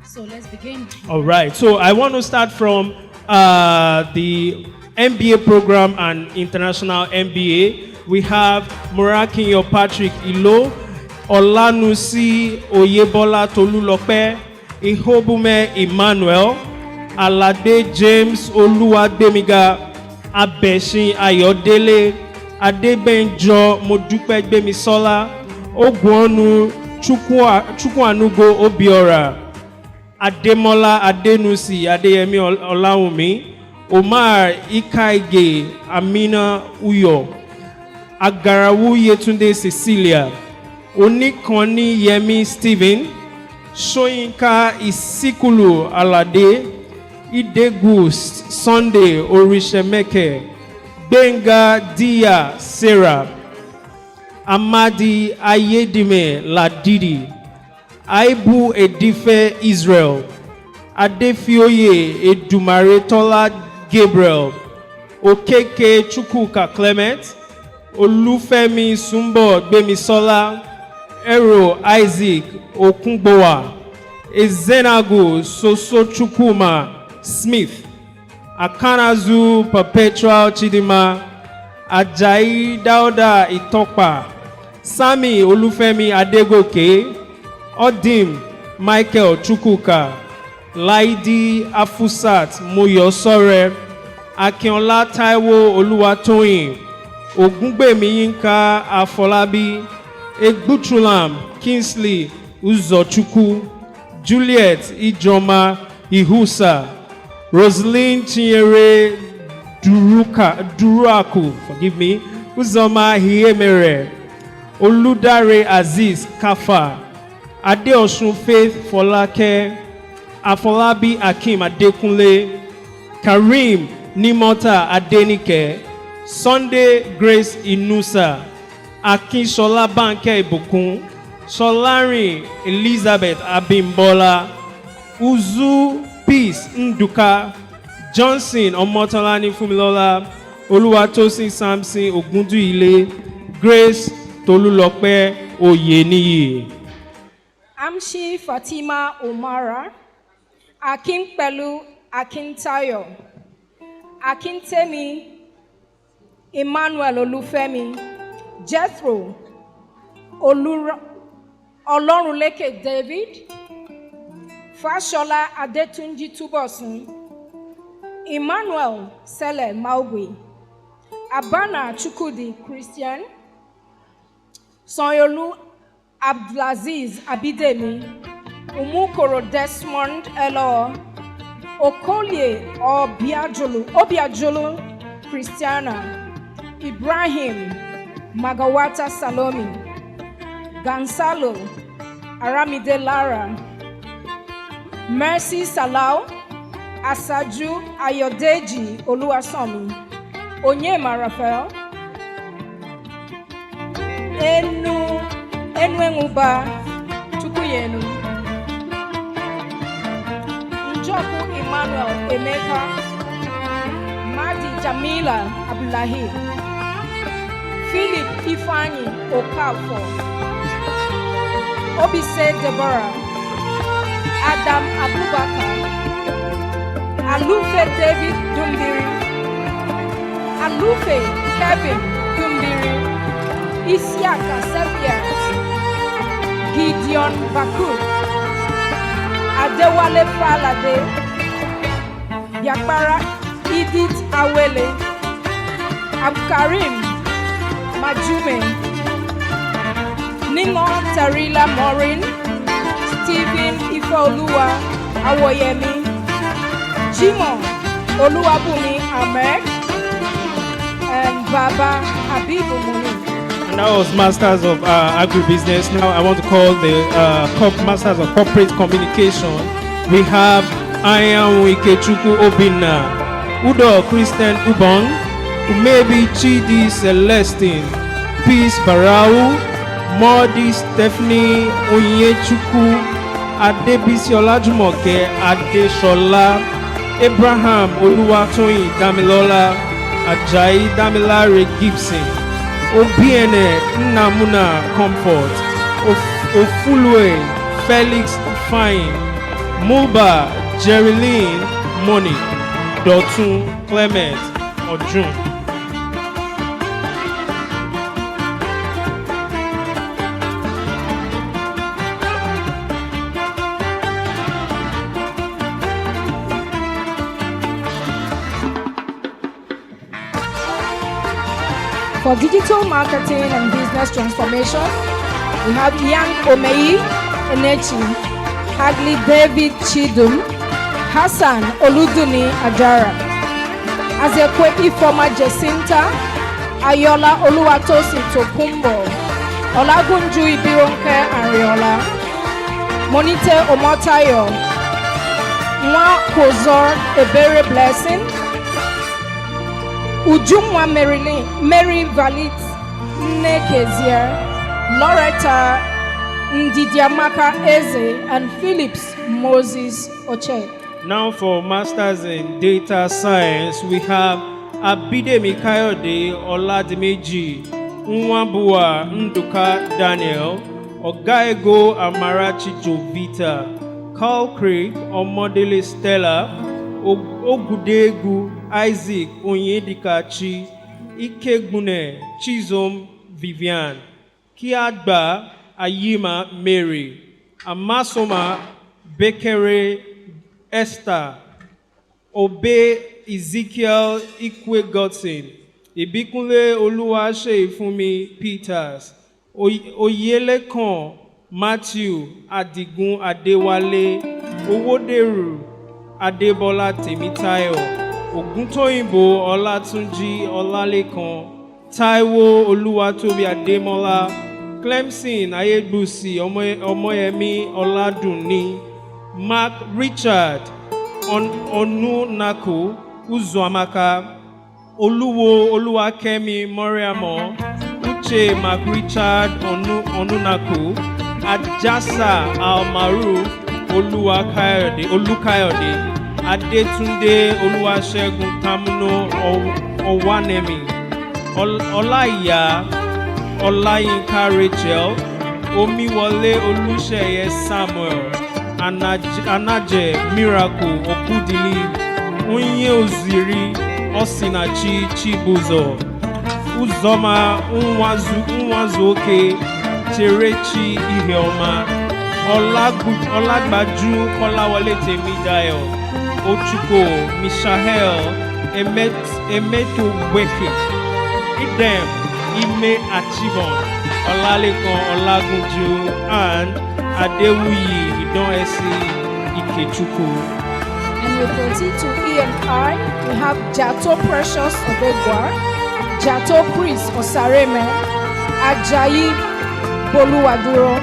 So let's begin. All right, so I want to start from the MBA program and international MBA. We have Morakinyo Patrick Ilo, Olanusi Oyebola Tolulope, Ihobume Emmanuel, Alade James Oluwademiga, Abeshin Ayodele, Adebenjo Modupe Gbemisola, Ogwonu Chukwanugo Obiora, Ademola Adenusi Adeyemi Olawumi, Omar Ikaige Amina Uyo, Agarawu Yetunde Cecilia, Onikoni Yemi Stephen, Soyinka Isikulu Alade, Idegu Sunday Orishemeke, Benga Dia Sarah, Amadi Ayedime Ladidi, Aibu Edife Israel, Adefioye Edumaretola Gabriel, Okeke Chukwuka Clement, Olufemi Sumbo Gbemisola, Ero Isaac Okungbowa, Ezenago Soso Chukwuma Smith, Akanazu Perpetual Chidima, Ajayi Dauda Itokpa, Sami Olufemi Adegoke, Odim Michael Chukwuka, Laidi Afusat Moyosore, Akinola Taiwo Oluwatoyin, Ogungbemi Yinka Afolabi, Egbutulam Kingsley Uzochukwu, Juliet Ijoma Ihusa, Roslyn Chinyere Duraku, forgive me, Uzoma Hiemere, Oludare Aziz Kafa, Adeosun Faith Folake, Afolabi Akim Adekunle, Karim Nimota Adenike, Sunday Grace Inusa, Akinshola Banke Ibukun, Solarin Elizabeth Abimbola, Uzu Peace Nduka, Johnson Omotolani Fumilola, Oluwatosin Samson Ogunduile, Grace Tolulope Oyeniyi. Amshi Fatima Omara, Akinpelu Akintayo, Akintemi Emmanuel Olufemi, Jethro Olorunleke David, Fashola Adetunji Tubosun, Emmanuel Sele Maugui, Abana Chukudi Christian, Sonyolu Abdulaziz Abidemi, Umukoro Desmond Elo, Okolye Obiajulu Christiana, Ibrahim Magawata Salomi, Gansalo Aramide Lara, Mercy Salau, Asaju Ayodeji Oluwasomi, Onyema Raphael, Enwenguba Chukuyenu, Njoku Emmanuel Emeka, Madi Jamila Abdullahi, Philip Ifani Okafor, Obise Deborah, Adam Abubakar, Alufe David Dumbiri, Alufe Kevin Dumbiri, Isiaka Sevier, Gideon Bakur, Adewale Falade, Yakbara Edith Awele, Abkarim Majume, Ningo Tarila Morin, Stephen Ifeoluwa Awoyemi, Jimo Oluwabumi Ahmed, and Baba Habibu Muni. And that was Masters of Agribusiness. Now I want to call the Masters of Corporate Communication. We have Ayan Ikechukwu Obinna, Udo Christian Ubong, Umebi Chidi Celestine, Peace Barau, Modi Stephanie Onyechukwu, Adebisi Olajumoke Adeshola, Abraham Oluwatoyin Damilola, Ajayi Damilare Gibson, Obiene Nnamuna Comfort, Ofulwe Felix Fine, Muba Jerilyn Money, Dotun Clement Ojun. For digital marketing and business transformation, we have Yang Omei Enechi, Hagley David Chidum, Hassan Oluduni Ajara, Azekwe Ifoma Jacinta, Ayola Oluwatosi Tokumbo, Olagunju Ibironke Ariola, Monite Omotayo, Nwa Kozor Ebere Blessing, Ujumwa Mary Valit Nekezier, Loretta Ndidiamaka Eze, and Phillips Moses Oche. Now for Masters in Data Science, we have Abidemi Kayode Oladimeji, Nwabua Nduka Daniel, Ogaego Amarachi Jovita, Carl Craig Omodele Stella, Ogudegu Isaac Onyedikachi, Ikegbune Chizom Vivian, Kiadba Ayima Mary, Amasoma Bekere Esther, Obe Ezekiel Ikwe Godson, Ibikunle Oluwase Ifumi Peters, Oyelekon Matthew Adigun Adewale, Owoderu Adebola Temitayo, Oguntoyinbo Olatunji Olalekan, Taiwo Oluwatobi Ademola, Clemson Ayegbusi Omoyemi Oladunni, Mark Richard Onunaku Uzuamaka, Oluwo Oluwakemi Moriamo, Uche Mark Richard Onunaku, Ajasa Almaru Olukayode, Adetunde Oluwasegun Tamuno Owanemi, Olaiya Olayinka Rachel, Omiwole Oluseye Samuel, Anaje Miracle Okudili, Onye Oziri Osinachi Chibuzo, Uzoma Nwazuoke, Terechi Iheoma, Olagbaju Kolawole Temidayo, Ochuko, Mishael, Emeto Weke, Idem, Ime Achibon, Olalekon Olagunju, and Adewuyi Idonesi Ikechuku. And we proceed to E&I. We have Jato Precious Odegwa, Jato Chris Osareme, Ajayi Boluwaduro,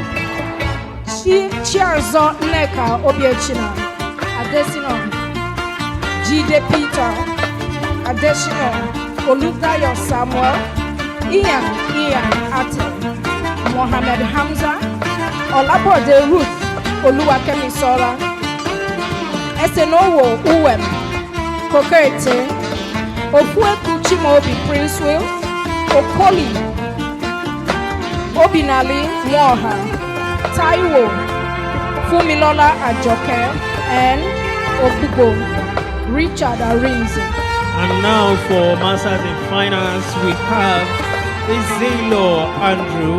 Chiarzo Neka Obiechina, Adesina, Jide Peter, Adesina, Oludayo Samuel, Ian Ate, Mohammed Hamza, Olabode Ruth, Oluwakemi Sola, Esenowo Uwem, Kokete, Ofueku Chimobi Prince Will, Okoli, Obinali Moha, Taiwo, Fumilola Ajoke, and Okubo, Richard Arinze. And now for Masters in Finance, we have Ezelo Andrew,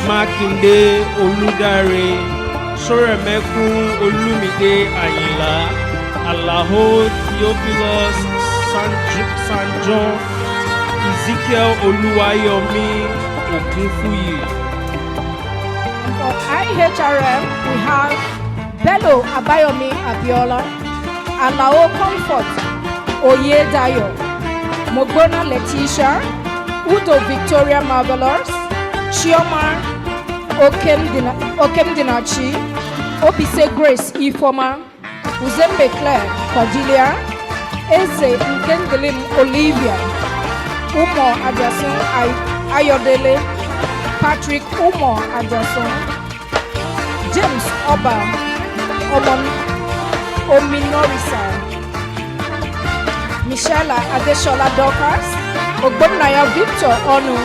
Makinde Oludare, Soremeku Olumide Ayila, Alaho Theophilus Sanjo, Ezekiel Oluwayomi Ogunfuyi. For IHRM, we have Bello Abayomi Abiola, Alao Comfort Oyedayo, Mogona Letitia, Udo Victoria Marvelous, Chioma Okemdinachi, Opise Grace Ifoma, Uzembe Claire Cordelia, Eze Nkendelim Olivia, Umo Adason Ayodele, Patrick Umo Adason, James Oba Ominorisa, Michelle Adeshola Dorcas, Ogbonnaya Victor Onu,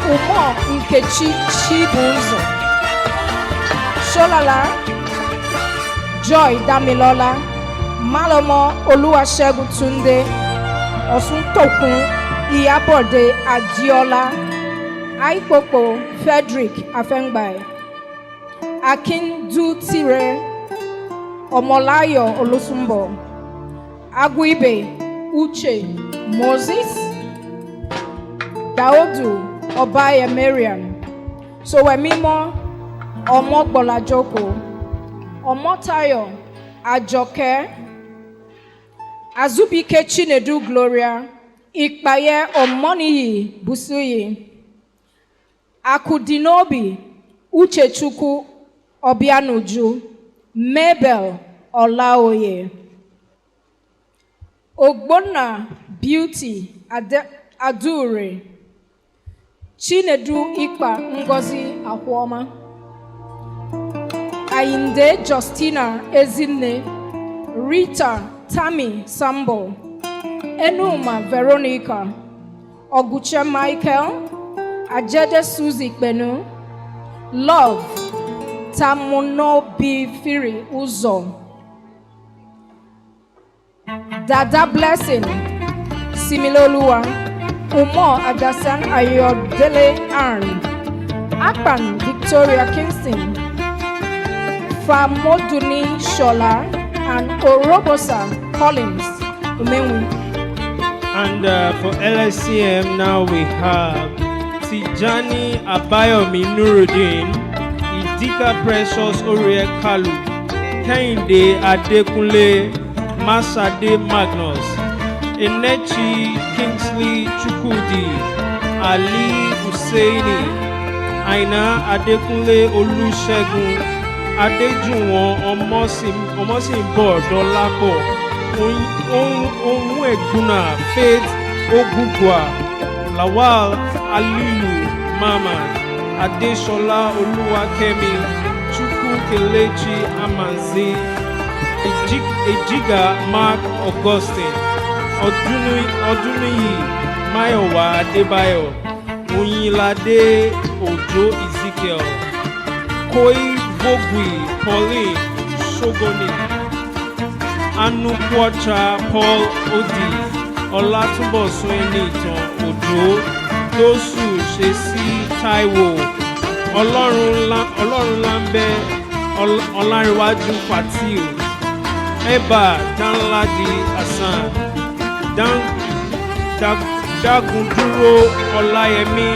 Umo Nkechi Chibunzo, Sholala Joy Damilola, Malomo Oluwasegun Tunde, Osuntokun Iyabode Adiola, Aipopo Frederick Afengbai, Akindu Tire, Omolayo Olusumbo, Aguibe Uche Moses, Daodu Obaya Mariam, Sowemimo Omogbola Joko, Omotayo Ajoke, Azubike Chinedu Gloria, Ikpaye Omoniyi Busuyi, Akudinobi Uchechukwu Obianuju, Mabel Olaoye, Ogbonna Beauty Adure, Chinedu Ikpa Ngozi Akwoma, Ayinde Justina Ezinne, Rita Tammy Sambo, Enuma Veronica, Oguche Michael, Ajede Suzy Benu, Love Tamuno Bifiri Uzo, Dada Blessing Similoluwa, Umo Adasan Ayodele Arn, Akpan Victoria Kingston, Famoduni Shola, and Orobosa Collins Umenwu. And for LSCM now we have Tijani Abayomi Nuruddin, Idika Precious Orie Kalu, Kehinde Adekunle, Masade Magnus, Enechi Kingsley Chukwudi, Ali Husseini, Aina Adekunle Olusegun, Adejuwon Omosimbo Dolapo, Ohun Egbuna Faith Ogugwa, Lawal Alilu Mama, Adeshola Oluwakemi, Chukwu Kelechi Amanzi, Ejiga Mark Augustine, Oduniyi Mayowa Adebayo, Oyinlade Ojo Ezekiel, Koi Vogui Pauline Shogoni, Anukwacha Paul Odi, Olatunbosun Enitan Ojo, Dosu Shesi Taiwo, Ọlọ́run ńlá ń bẹ Ọlárẹ̀wájú Fatiu, Eba Danladi Hasan, Dagunduro Ọláyẹmí,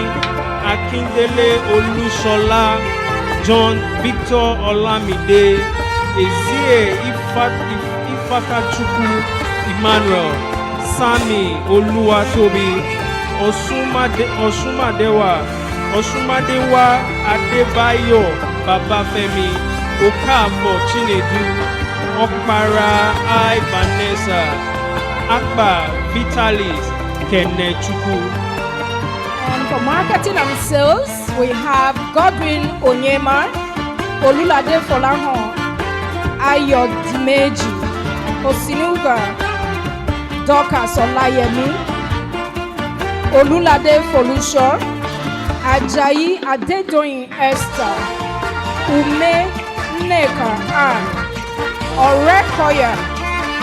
Akíndélé Olúṣọlá, John Victor Olamide, Ezie Ifakachukwu Emmanuel, Sami Olúwatóbi, Ọ̀ṣunmádéwà Adébáyọ̀ Babafẹ́mi, Okafor Chinedu, Okpara I Vanessa, Akpa Vitalis Kenechukwu. And for marketing and sales, we have Godwin Onyema, Olulade Folahon, Ayo Dimeji, Osinuga, Dorcas Olayemi, Olulade Folusho, Ajayi Adedoyin Esther, Ume Nneka Ann, Orekoya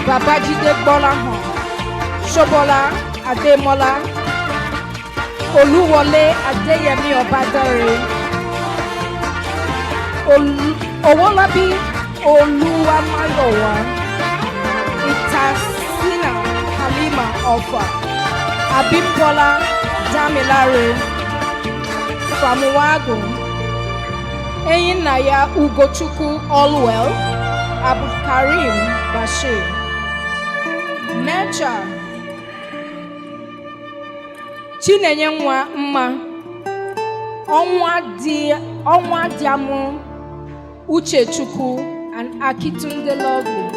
Babajide Bolahon, Shobola Ademola, Oluwole Adeyemi Obadare, Owolabi Oluwamayowa, Itasina Halima Ofa, Abimbola Damilare, Famuwago, Eyinaya Ugochukwu Allwell, Abdulkarim Bashir, Mecha Chinenye Nwa Mma, Onwa Diamu Uchechukwu, and Akitunde Lovely.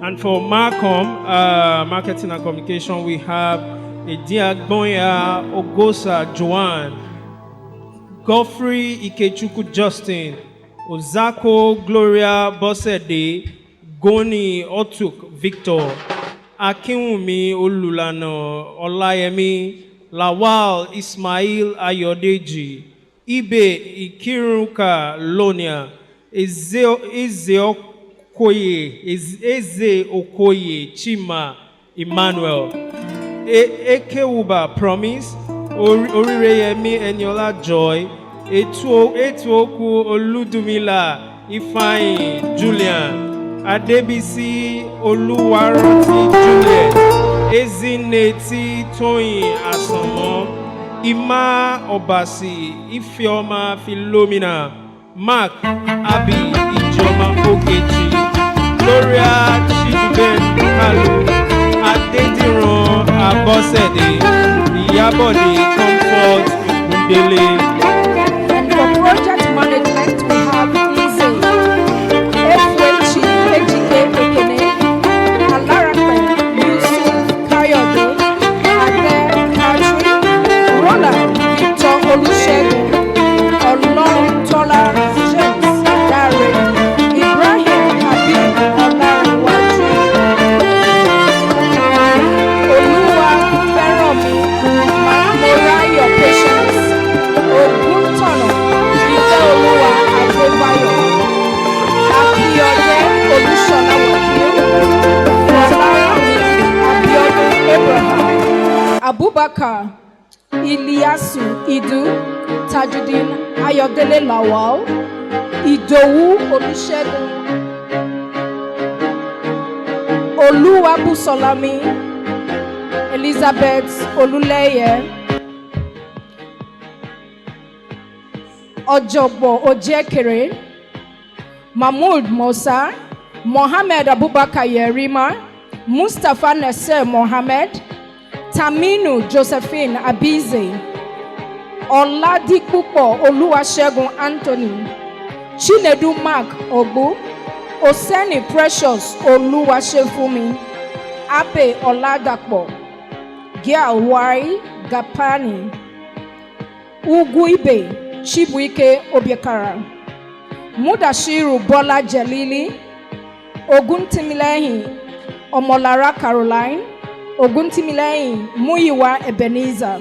And for marketing and communication, we have Ediagbonya Ogosa Joanne, Godfrey Ikechukwu Justin, Ozako Gloria Bosede, Goni Otuk Victor, Akinwumi Olulano Olayemi, Lawal Ismail Ayodeji, Ibe Ikiruka Lonia, Eze Okoye Chima Emmanuel, Ekewuba Promise, Orireyemi Eniola Joy, Etuoku Oludumila Ifeanyi Julian, Adebisi Oluwaroti Juliet, Ezineti Toyin Asanmo, Ima Obasi Ifeoma Philomena, Mark Abi Ijoma Ogechi, Gloria Chiduben Kalu, Adediran Abosede, Iyabode Comfort Igundele. And for project management, we have Nze, Efwechi Ejike Ekene, Alarape Yusuf Kayode, Ade Katri, Roland Victor Olusegun, Oloruntola James Dare, Ibrahim Habib Olariwaju, Oluwa Feromi, Morayo Patience, Oguntono, Ifeoluwa Adebayo, Akiyode Olusola Wakil, Fọlámi Abiodun Abraham, Abubakar Iliasu Idu, Tajudeen Ayodele Lawal, Idowu Olusegun, Oluwabusolami, Elizabeth Oluleye, Ojobo Ojekere, Mahmoud Musa, Mohammed Abubakar Yerima, Mustapha Nasser Mohammed, Taminu Josephine Abize, Oladipupo Oluwasegun Anthony, Chinedu Mark Ogbu, Oseni Precious Oluwasefumi, Ape Oladapo, Giawai Gapani, Uguibe Chibuike Obiekara, Mudashiru Bola Jelili, Oguntimilehi Omolara Caroline, Oguntimilehi Muyiwa Ebenezer,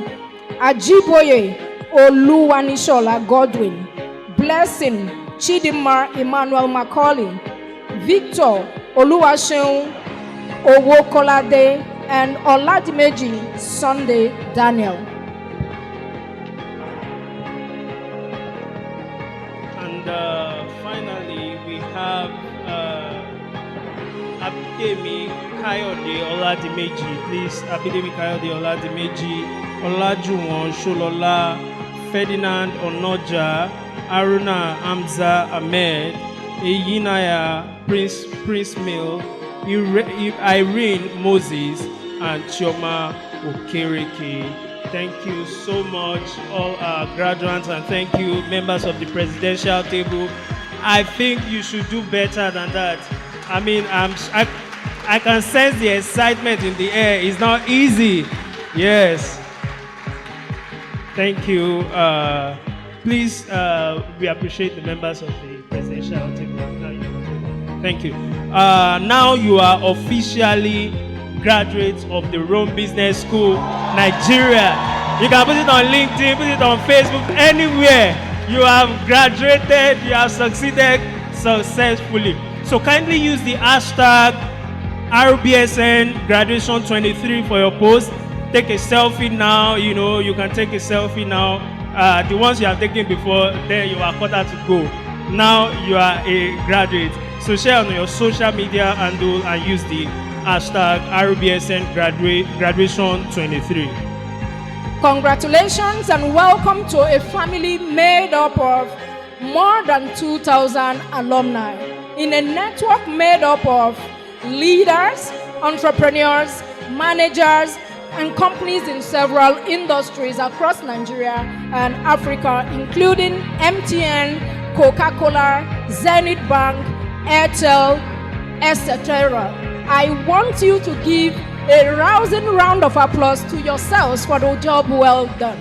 Ajiboye Oluwanishola Godwin, Blessing Chidimma Emmanuel Macaulay, Victor Oluwaseun Owokolade, and Oladimeji Sunday Daniel. finally, we have Abidemi Kayode Oladimeji. Please, Abidemi Kayode Oladimeji, Olajuwon Sholola, Ferdinand Onoja, Aruna Hamza Ahmed, Eyinaya Prince Mill, Irene Moses, and Chioma Okereke. Thank you so much, all our graduates, and thank you, members of the presidential table. I think you should do better than that. I mean, I can sense the excitement in the air. It's not easy. Yes. Thank you. Please, we appreciate the members of the presidential table. Thank you. Now you are officially graduates of the Rome Business School, Nigeria. You can put it on LinkedIn, put it on Facebook, anywhere. You have graduated, you have succeeded successfully. So kindly use the hashtag RBSN Graduation 23 for your post. Take a selfie now, you can take a selfie now. The ones you have taken before, then you are quarter to go. Now you are a graduate. So share on your social media handle and use the hashtag RBSN Graduation 23. Congratulations and welcome to a family made up of more than 2,000 alumni in a network made up of leaders, entrepreneurs, managers, and companies in several industries across Nigeria and Africa, including MTN, Coca-Cola, Zenith Bank, Airtel, etc. I want you to give a rousing round of applause to yourselves for the job well done.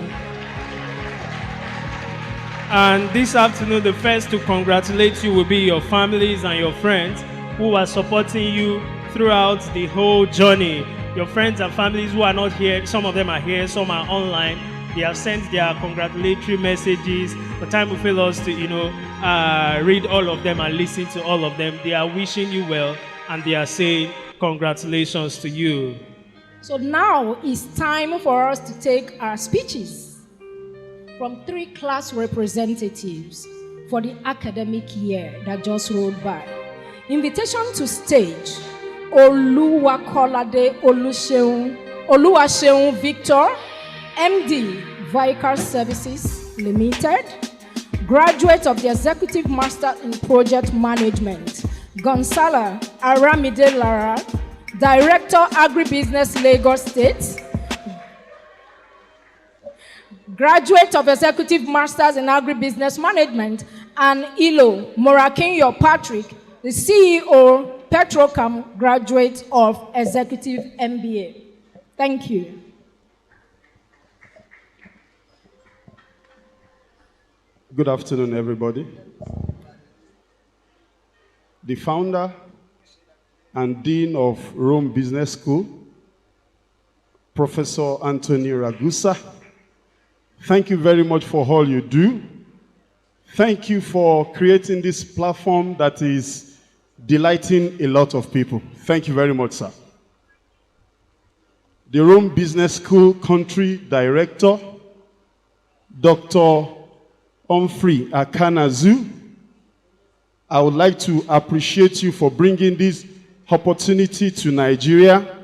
And this afternoon, the first to congratulate you will be your families and your friends who are supporting you throughout the whole journey. Your friends and families who are not here, some of them are here, some are online. They have sent their congratulatory messages. The time will fail us to, read all of them and listen to all of them. They are wishing you well and they are saying congratulations to you. So now it's time for us to take our speeches from 3 class representatives for the academic year that just rolled by. Invitation to stage, Oluwakolade Oluwaseun Victor, MD, Vicar Services Limited, graduate of the Executive Master in Project Management, Gonzala Aramide Lara, Director, Agribusiness, Lagos State, graduate of Executive Masters in Agribusiness Management, and Ilo Morakinyo Patrick, the CEO, Petrocam, graduate of Executive MBA. Thank you. Good afternoon, everybody. The founder and Dean of Rome Business School, Professor Antonio Ragusa, thank you very much for all you do. Thank you for creating this platform that is delighting a lot of people. Thank you very much, sir. The Rome Business School Country Director, Dr. Humphrey Akanazu, I would like to appreciate you for bringing this opportunity to Nigeria.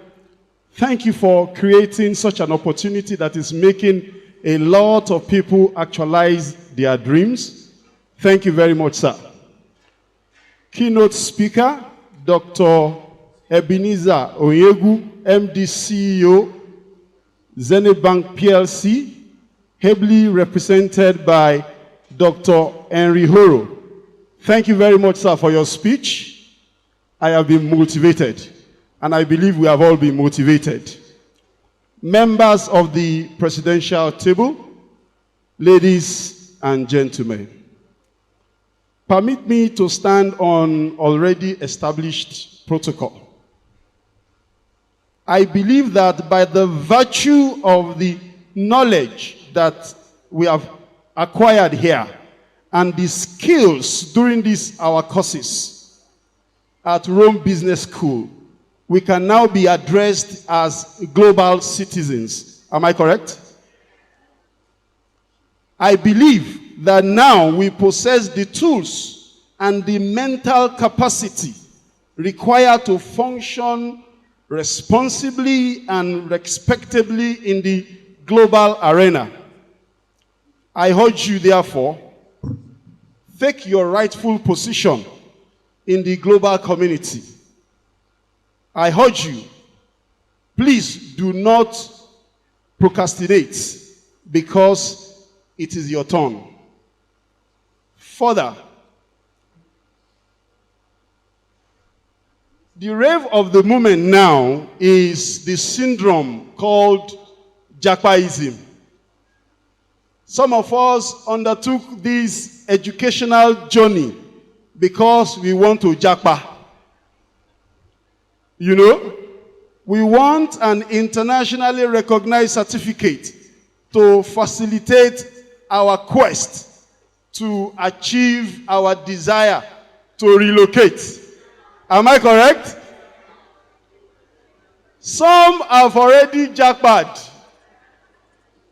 Thank you for creating such an opportunity that is making a lot of people actualize their dreams. Thank you very much, sir. Keynote speaker, Dr. Ebenezer Onyegu, MD CEO, Zenith Bank PLC, ably represented by Dr. Henry Horo. Thank you very much, sir, for your speech. I have been motivated, and I believe we have all been motivated. Members of the presidential table, ladies and gentlemen, permit me to stand on already established protocol. I believe that by the virtue of the knowledge that we have acquired here and the skills during these our courses at Rome Business School, we can now be addressed as global citizens. Am I correct? I believe that now we possess the tools and the mental capacity required to function responsibly and respectably in the global arena. I urge you, therefore, take your rightful position in the global community. I urge you, please do not procrastinate because it is your turn. Further, the rave of the moment now is the syndrome called Japa-ism. Some of us undertook this educational journey because we want to Japa. You know, we want an internationally recognized certificate to facilitate our quest to achieve our desire to relocate. Am I correct? Some have already jackpot.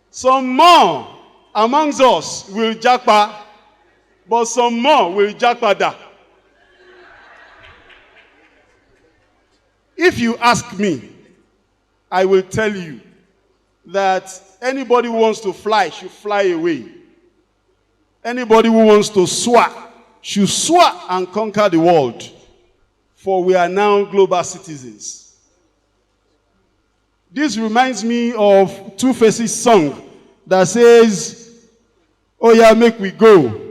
Some more amongst us will jackpot, but some more will jackpot. If you ask me, I will tell you that anybody who wants to fly should fly away. Anybody who wants to soar should soar and conquer the world. For we are now global citizens. This reminds me of Two Faces' song that says, "Oh yeah, make we go."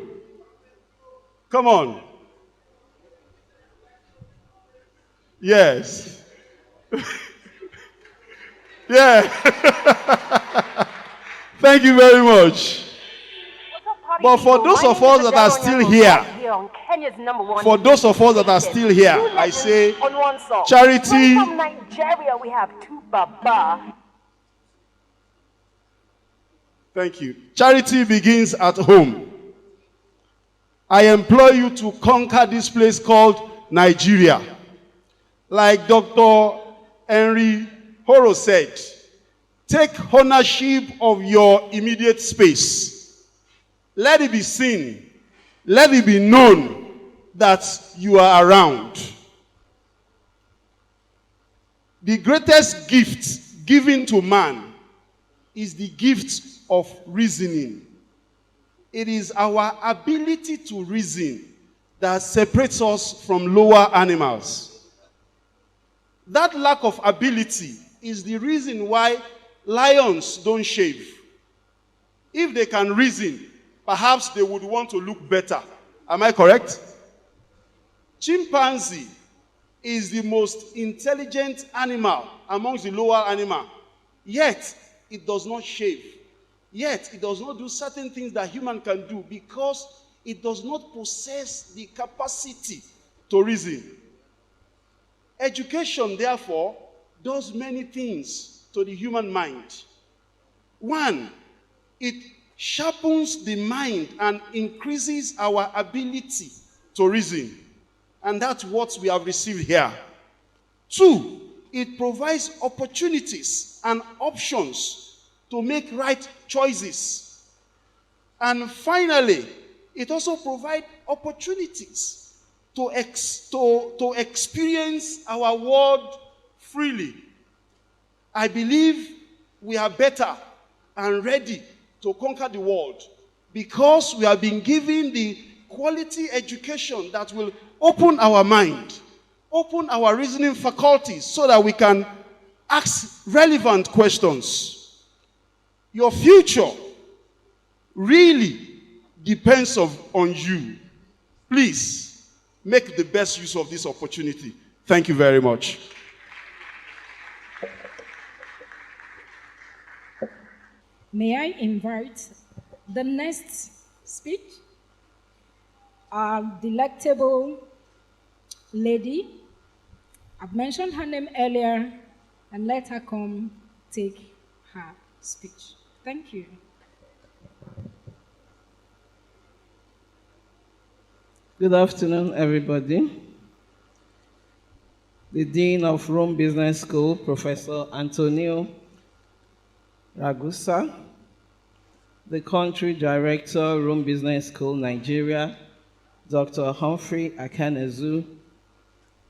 Come on. Yes. Yeah. Thank you very much. But for those of us that are still here, for those of us that are still here, I say, charity. From Nigeria, we have two Baba. Thank you. Charity begins at home. I implore you to conquer this place called Nigeria. Like Dr. Henry Horo said, take ownership of your immediate space. Let it be seen. Let it be known that you are around. The greatest gift given to man is the gift of reasoning. It is our ability to reason that separates us from lower animals. That lack of ability is the reason why lions don't shave. If they can reason, perhaps they would want to look better. Am I correct? Chimpanzee is the most intelligent animal amongst the lower animal. Yet, it does not shave. Yet, it does not do certain things that human can do because it does not possess the capacity to reason. Education, therefore, does many things to the human mind. One, it sharpens the mind and increases our ability to reason. And that's what we have received here. Two, it provides opportunities and options to make right choices. And finally, it also provides opportunities to experience our world freely. I believe we are better and ready to conquer the world because we have been given the quality education that will open our mind, open our reasoning faculties so that we can ask relevant questions. Your future really depends on you. Please make the best use of this opportunity. Thank you very much. May I invite the next speech, our delectable lady. I've mentioned her name earlier, and let her come take her speech. Thank you. Good afternoon, everybody. The Dean of Rome Business School, Professor Antonio Ragusa, the Country Director, Rome Business School, Nigeria, Dr. Humphrey Akanezu,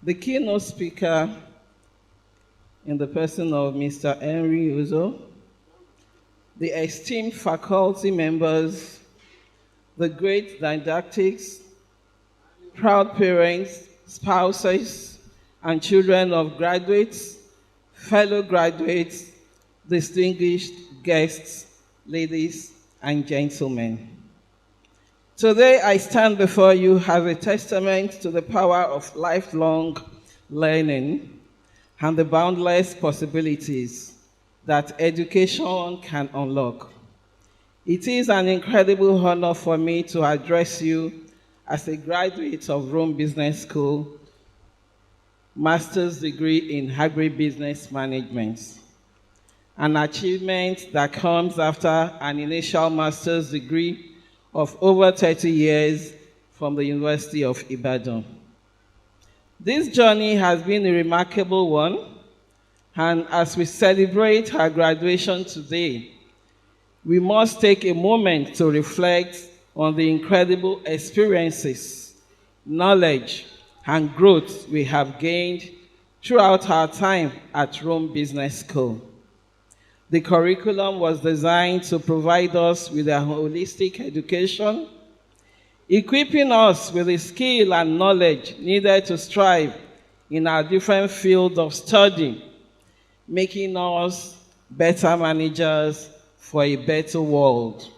the keynote speaker in the person of Mr. Henry Uzo, the esteemed faculty members, the great didactics, proud parents, spouses, and children of graduates, fellow graduates, distinguished guests, ladies and gentlemen. Today I stand before you as a testament to the power of lifelong learning and the boundless possibilities that education can unlock. It is an incredible honor for me to address you as a graduate of Rome Business School, master's degree in agribusiness management, an achievement that comes after an initial master's degree of over 30 years from the University of Ibadan. This journey has been a remarkable one, and as we celebrate our graduation today, we must take a moment to reflect on the incredible experiences, knowledge, and growth we have gained throughout our time at Rome Business School. The curriculum was designed to provide us with a holistic education, equipping us with the skill and knowledge needed to strive in our different fields of study, making us better managers for a better world.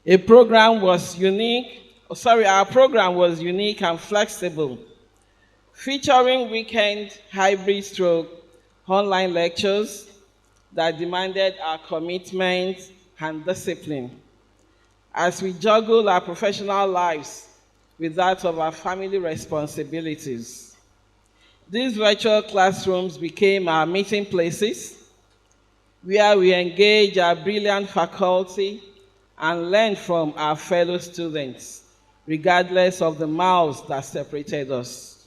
Our program was unique and flexible, featuring weekend hybrid stroke online lectures that demanded our commitment and discipline as we juggle our professional lives with that of our family responsibilities. These virtual classrooms became our meeting places where we engage our brilliant faculty and learn from our fellow students, regardless of the miles that separated us.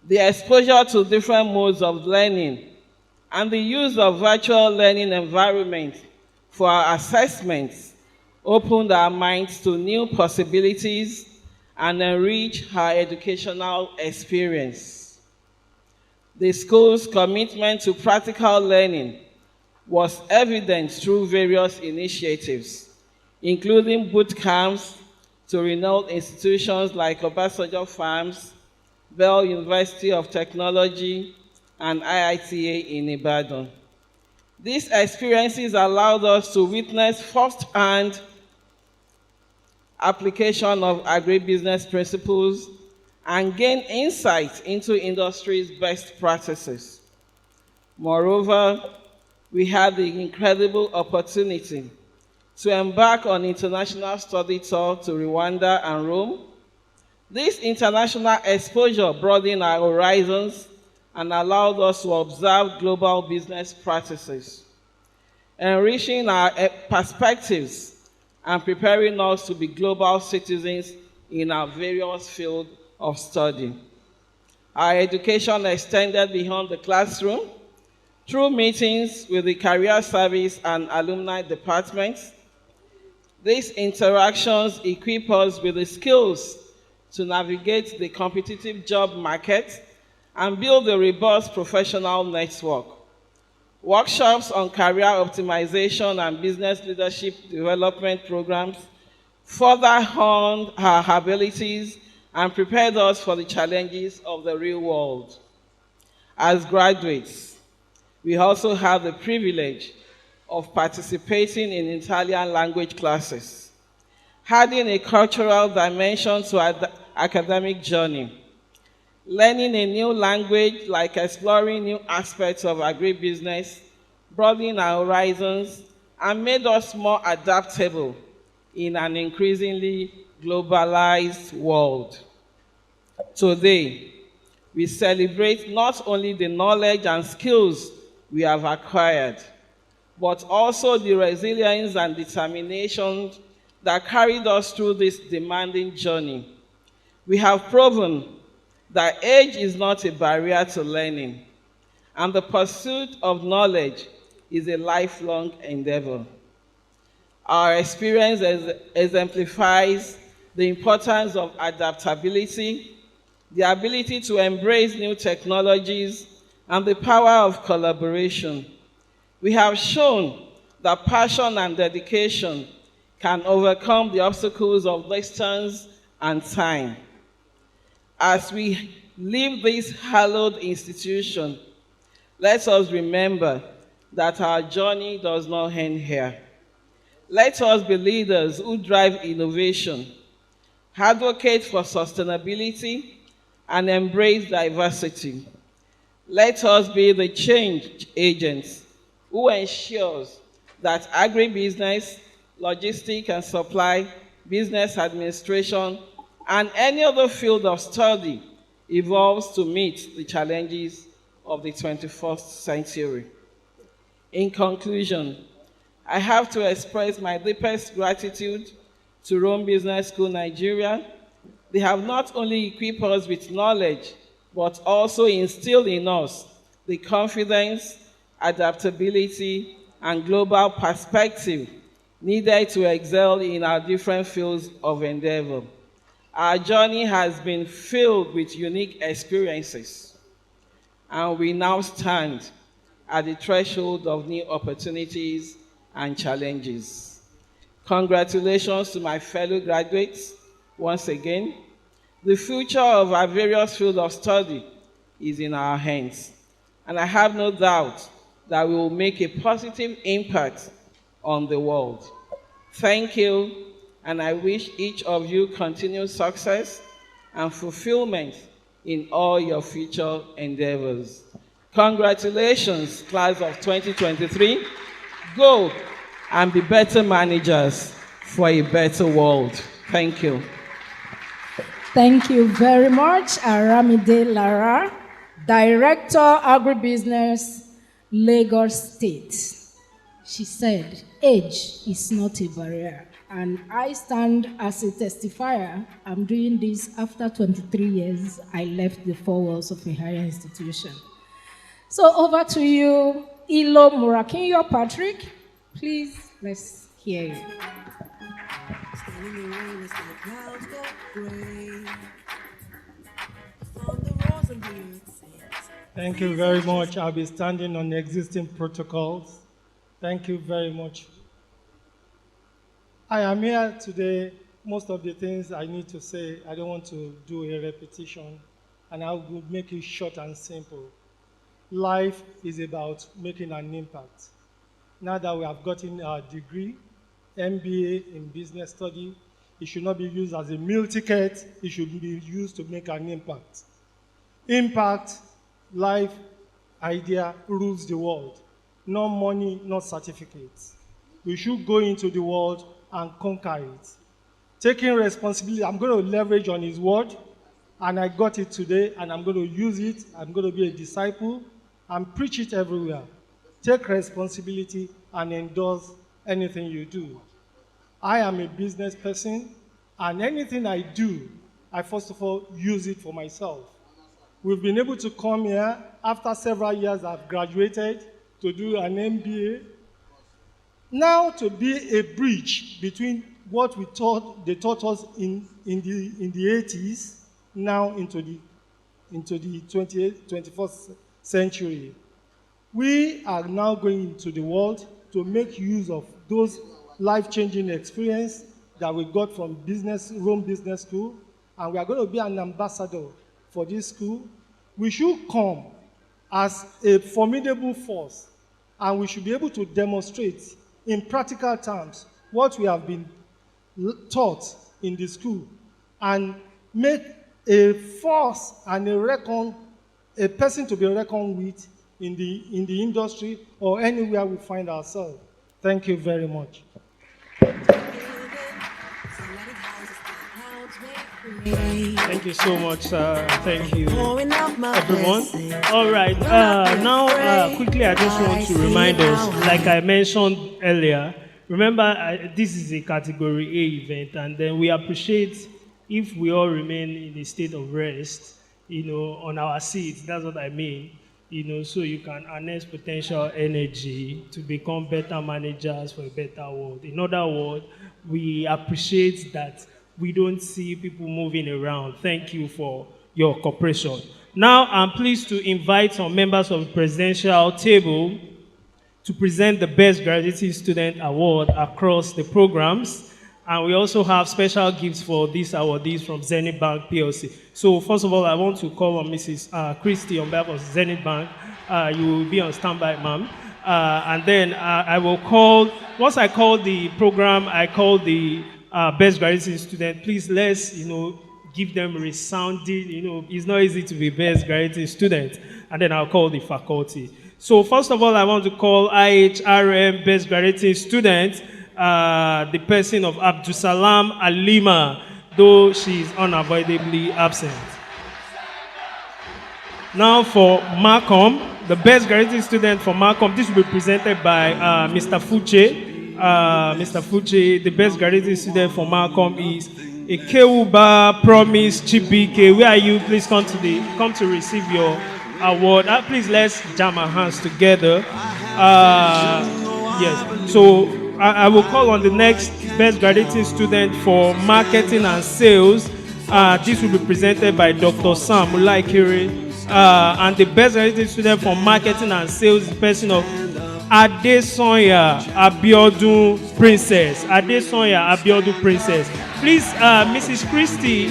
The exposure to different modes of learning and the use of virtual learning environment for our assessments opened our minds to new possibilities and enriched our educational experience. The school's commitment to practical learning was evident through various initiatives, including boot camps to renowned institutions like Obasanjo Farms, Bell University of Technology, and IITA in Ibadan. These experiences allowed us to witness firsthand application of agribusiness principles and gain insight into industry's best practices. Moreover, we had the incredible opportunity to embark on international study tour to Rwanda and Rome. This international exposure broadened our horizons and allowed us to observe global business practices, enriching our perspectives and preparing us to be global citizens in our various fields of study. Our education extended beyond the classroom through meetings with the career service and alumni departments. These interactions equip us with the skills to navigate the competitive job market and build a robust professional network. Workshops on career optimization and business leadership development programs further honed our abilities and prepared us for the challenges of the real world. As graduates, we also have the privilege of participating in Italian language classes, adding a cultural dimension to our academic journey. Learning a new language, like exploring new aspects of agribusiness, broadened our horizons and made us more adaptable in an increasingly globalized world. Today, we celebrate not only the knowledge and skills we have acquired, but also the resilience and determination that carried us through this demanding journey. We have proven that age is not a barrier to learning, and the pursuit of knowledge is a lifelong endeavor. Our experience exemplifies the importance of adaptability, the ability to embrace new technologies, and the power of collaboration. We have shown that passion and dedication can overcome the obstacles of distance and time. As we leave this hallowed institution, let us remember that our journey does not end here. Let us be leaders who drive innovation, advocate for sustainability, and embrace diversity. Let us be the change agents who ensures that agribusiness, logistics and supply, business administration, and any other field of study evolves to meet the challenges of the 21st century. In conclusion, I have to express my deepest gratitude to Rome Business School Nigeria. They have not only equipped us with knowledge, but also instilled in us the confidence, adaptability, and global perspective needed to excel in our different fields of endeavor. Our journey has been filled with unique experiences, and we now stand at the threshold of new opportunities and challenges. Congratulations to my fellow graduates once again. The future of our various fields of study is in our hands, and I have no doubt that we will make a positive impact on the world. Thank you, and I wish each of you continued success and fulfillment in all your future endeavors. Congratulations, class of 2023. Go and be better managers for a better world. Thank you. Thank you very much, Aramide Lara, Director, Agribusiness, Lagos State. She said, age is not a barrier, and I stand as a testifier. I'm doing this after 23 years. I left the four walls of a higher institution. So over to you, Ilo Murakinyo Patrick. Please, let's hear you. Thank you very much. I'll be standing on the existing protocols. Thank you very much. I am here today. Most of the things I need to say, I don't want to do a repetition, and I will make it short and simple. Life is about making an impact. Now that we have gotten our degree, MBA in business study, it should not be used as a meal ticket. It should be used to make an impact. Impact, life, idea rules the world. No money, no certificates. We should go into the world and conquer it. Taking responsibility, I'm going to leverage on his word, and I got it today, and I'm going to use it. I'm going to be a disciple and preach it everywhere. Take responsibility and endorse anything you do. I am a business person, and anything I do, I first of all use it for myself. We've been able to come here after several years I've graduated to do an MBA. Now to be a bridge between what they taught us in the 80s, now into the 21st century. We are now going into the world to make use of those life-changing experience that we got from Rome Business School, and we are going to be an ambassador for this school. We should come as a formidable force, and we should be able to demonstrate in practical terms what we have been taught in the school, and make a force and a person to be reckoned with in the industry or anywhere we find ourselves. Thank you very much. Thank you so much, sir. Thank you, everyone. All right. Now, quickly, I just want to remind us, like I mentioned earlier, remember, this is a Category A event, and then we appreciate if we all remain in a state of rest, on our seats. That's what I mean. so you can harness potential energy to become better managers for a better world. In other words, we appreciate that we don't see people moving around. Thank you for your cooperation. Now, I'm pleased to invite some members of the presidential table to present the Best Graduating Student Award across the programs. And we also have special gifts for these awardees from Zenith Bank PLC. So first of all, I want to call on Mrs. Christie on behalf of Zenith Bank. You will be on standby, ma'am. And then I will call, once I call the program, I call the Best Graduating Student. Please, let's, give them resounding, it's not easy to be Best Graduating Student. And then I'll call the faculty. So first of all, I want to call IHRM Best Graduating Student, the person of Abdusalam Alima, though she is unavoidably absent. Now for Marcom, the Best Graduating Student for Marcom, this will be presented by Mr. Fuche. Mr. Fuche, the Best Graduating Student for Marcom is Ekeuba Promise Chibike. Where are you? Please come to receive your award. Please, let's jam our hands together. Yes. So I will call on the next Best Graduating Student for Marketing and Sales. This will be presented by Dr. Sam Ulaikere. And the Best Graduating Student for Marketing and Sales is the person of Adesonya Abiodun Princess. Adesonya Abiodun Princess. Please, Mrs. Christie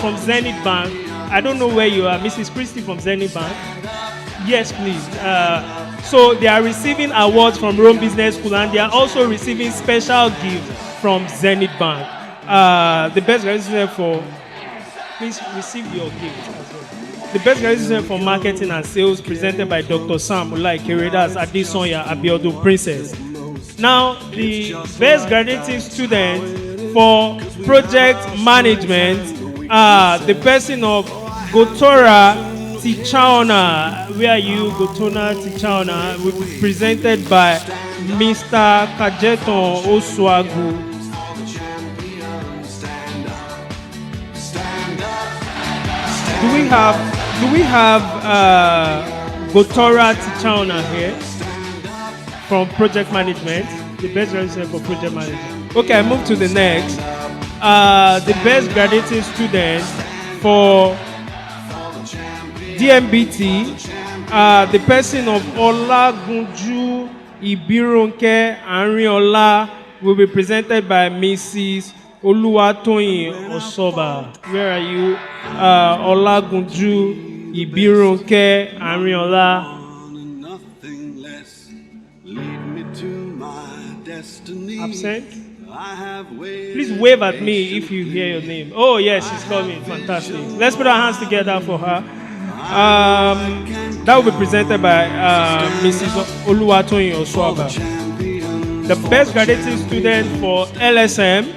from Zenith Bank. I don't know where you are. Mrs. Christie from Zenith Bank. Yes, please. So they are receiving awards from Rome Business School, and they are also receiving special gifts from Zenith Bank. The Best Graduate for, please receive your gift as well. The Best Graduate for Marketing and Sales presented by Dr. Sam Ulaikere, that's Adesonya Abiodun Princess. Now, the Best Graduating Student for Project Management, the person of Gotora Tichaona. Where are you, Gotora Tichaona? Will be presented by Mr. Kajeton Oswagu. Do we have Gotora Tichaona here from Project Management? The Best Graduate for Project Management. Okay, I move to the next. The Best Graduating Student for DMBT, the person of Olagunju Ibironke Arinola will be presented by Mrs. Oluwatoyin Osoba. Where are you? Olagunju Ibironke Arinola. Absent? Please wave at me if you hear your name. Oh, yes, she's coming. Fantastic. Let's put our hands together for her. That will be presented by Mrs. Oluwatoyin Osoba. The Best Graduating Student for LSM,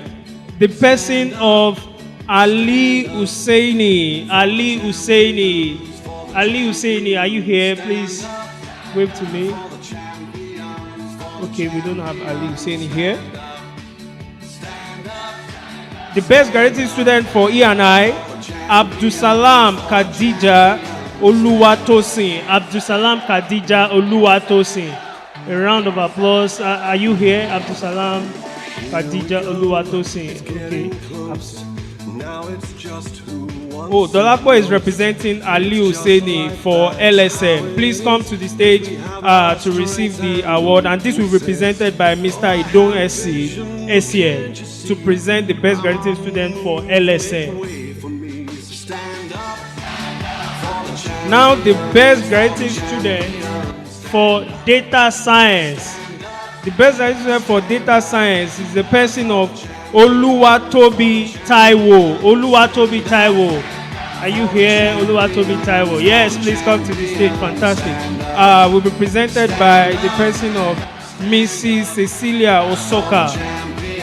the person of Ali Husseini. Ali Husseini. Ali Husseini, are you here? Please wave to me. Okay, we don't have Ali Husseini here. The Best Graduating Student for E&I, Abdusalam Khadija Oluwatosin. Abdusalam Khadija Oluwatosin. A round of applause. Are you here, Abdusalam Khadija Oluwatosin? Okay. Oh, Dolapo is representing Ali Husseini for LSM. Please come to the stage to receive the award. And this will be presented by Mr. Idon SCN to present the Best Graduating Student for LSM. Now the Best Graduating Student for Data Science. The Best Graduating Student for Data Science is the person of Oluwatobi Taiwo. Oluwatobi Taiwo. Are you here, Oluwatobi Taiwo? Yes, please come to the stage. Fantastic. Will be presented by the person of Mrs. Cecilia Osoka.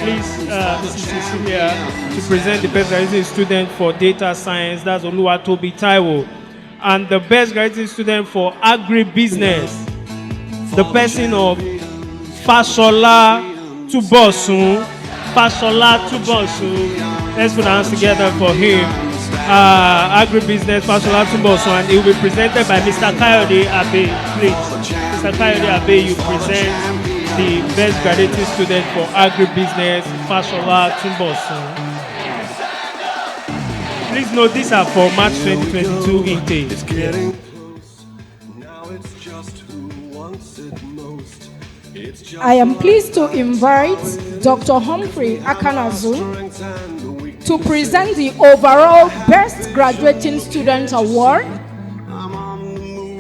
Please, Mrs. Cecilia, to present the Best Graduating Student for Data Science. That's Oluwatobi Taiwo. And the Best Graduating Student for Agribusiness, the person of Fashola Tubosun. Fashola Tubosun. Let's put our hands together for him. Agribusiness, Fasola Tumboso, and it will be presented by Mr. Kayode Abe. Please, Mr. Kayode Abe, you present the best graduating student for Agribusiness, Fasola Tumboso. Please note these are for March 2022 intake. I am pleased to invite Dr. Humphrey Akanazu to present the overall Best Graduating Student Award.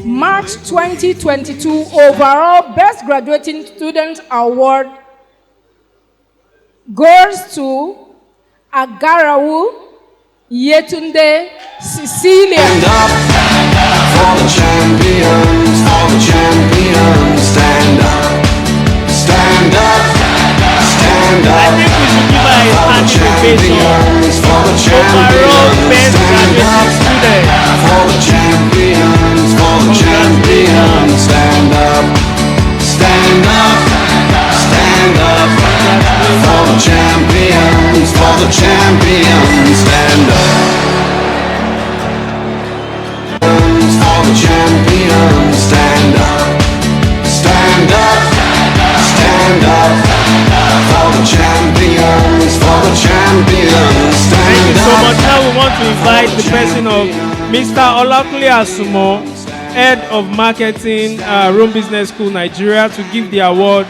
March 2022 overall Best Graduating Student Award goes to Agarawu Yetunde Cecilia. Stand up for the champions, stand up, stand up, stand up. I think we should give her a standing ovation For the overall best stand graduating student. for the champions, stand up, stand up, stand up. For the champions, stand up. For the champions, stand up, stand up, stand up. For the champions, stand Thank you so up. much. Now we want to invite the person of Mr. Olakunle Asumo, Head of Marketing, Rome Business School, Nigeria, to give the award,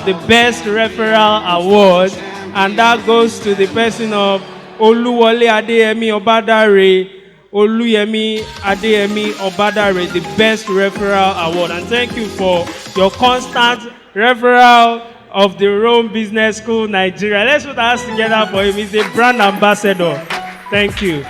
the Best Referral Award, and that goes to the person of Oluwole Adeyemi Obadare, Oluyemi Adeyemi Obadare, the Best Referral Award. And thank you for your constant referral of the Rome Business School, Nigeria. Let's put our hands together for him. He's a brand ambassador. Thank you.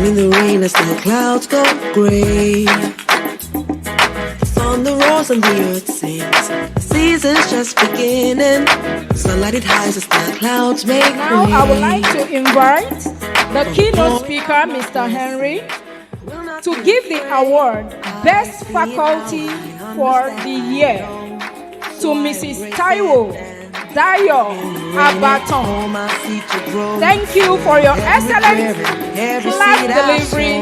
In the rain as the clouds go gray, the thunder roars and the earth sings. The season's just beginning. Sunlight it hides as the clouds make way. Now I would like to invite the keynote speaker, Mr. Henry, to give the award Best Faculty for the Year to Mrs. Taiwo Dayo Abaton. Thank you for your excellent class delivery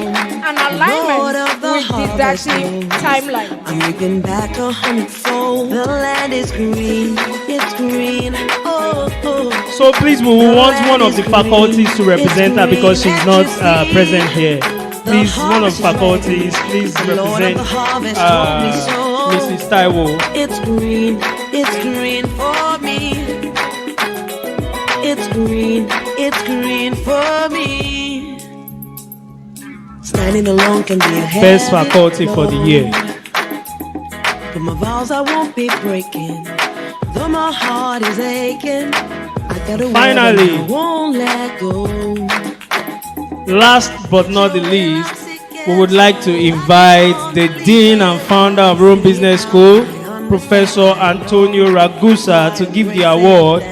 and alignment with didactic timeline. I'm looking back 100-fold. The land is green, it's green. Oh, oh. So please, we will want one of the faculties to represent her because she's not present here. Please, one of the faculties, please represent Mrs. Taiwo. It's green for me. It's green for me. Standing alone can be a Best faculty for the year. But my vows I won't be breaking. Though my heart is aching, I gotta Finally, I won't let go. Last but not the least, we would like to invite the Dean and Founder of Rome Business School, Professor Antonio Ragusa, to give the award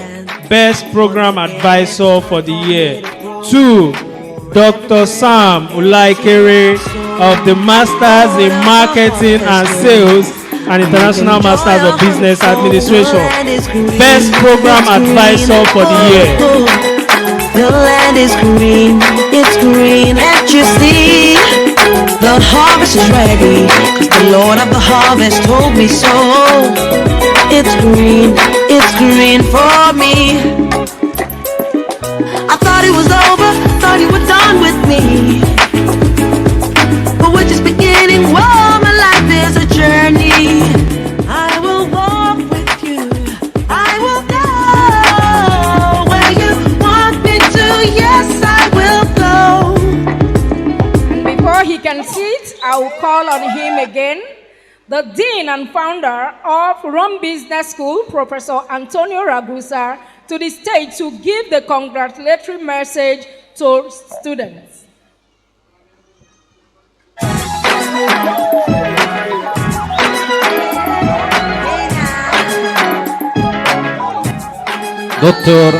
Best Program Advisor for the year to Dr. Sam Ulaikere of the Masters in Marketing and Sales and International Masters of Business Administration. Best Program Advisor for the year. The land is green, it's green, and you see, the harvest is ready, 'cause the Lord of the harvest told me so. It's green for me. I thought it was over, thought you were done with me, but we're just beginning. Whoa, my life is a journey. I will walk with you, I will go where you want me to, yes I will go. And before he can sit, I will call on him again. The Dean and Founder of Rome Business School, Professor Antonio Ragusa, to the stage to give the congratulatory message to students. Dr.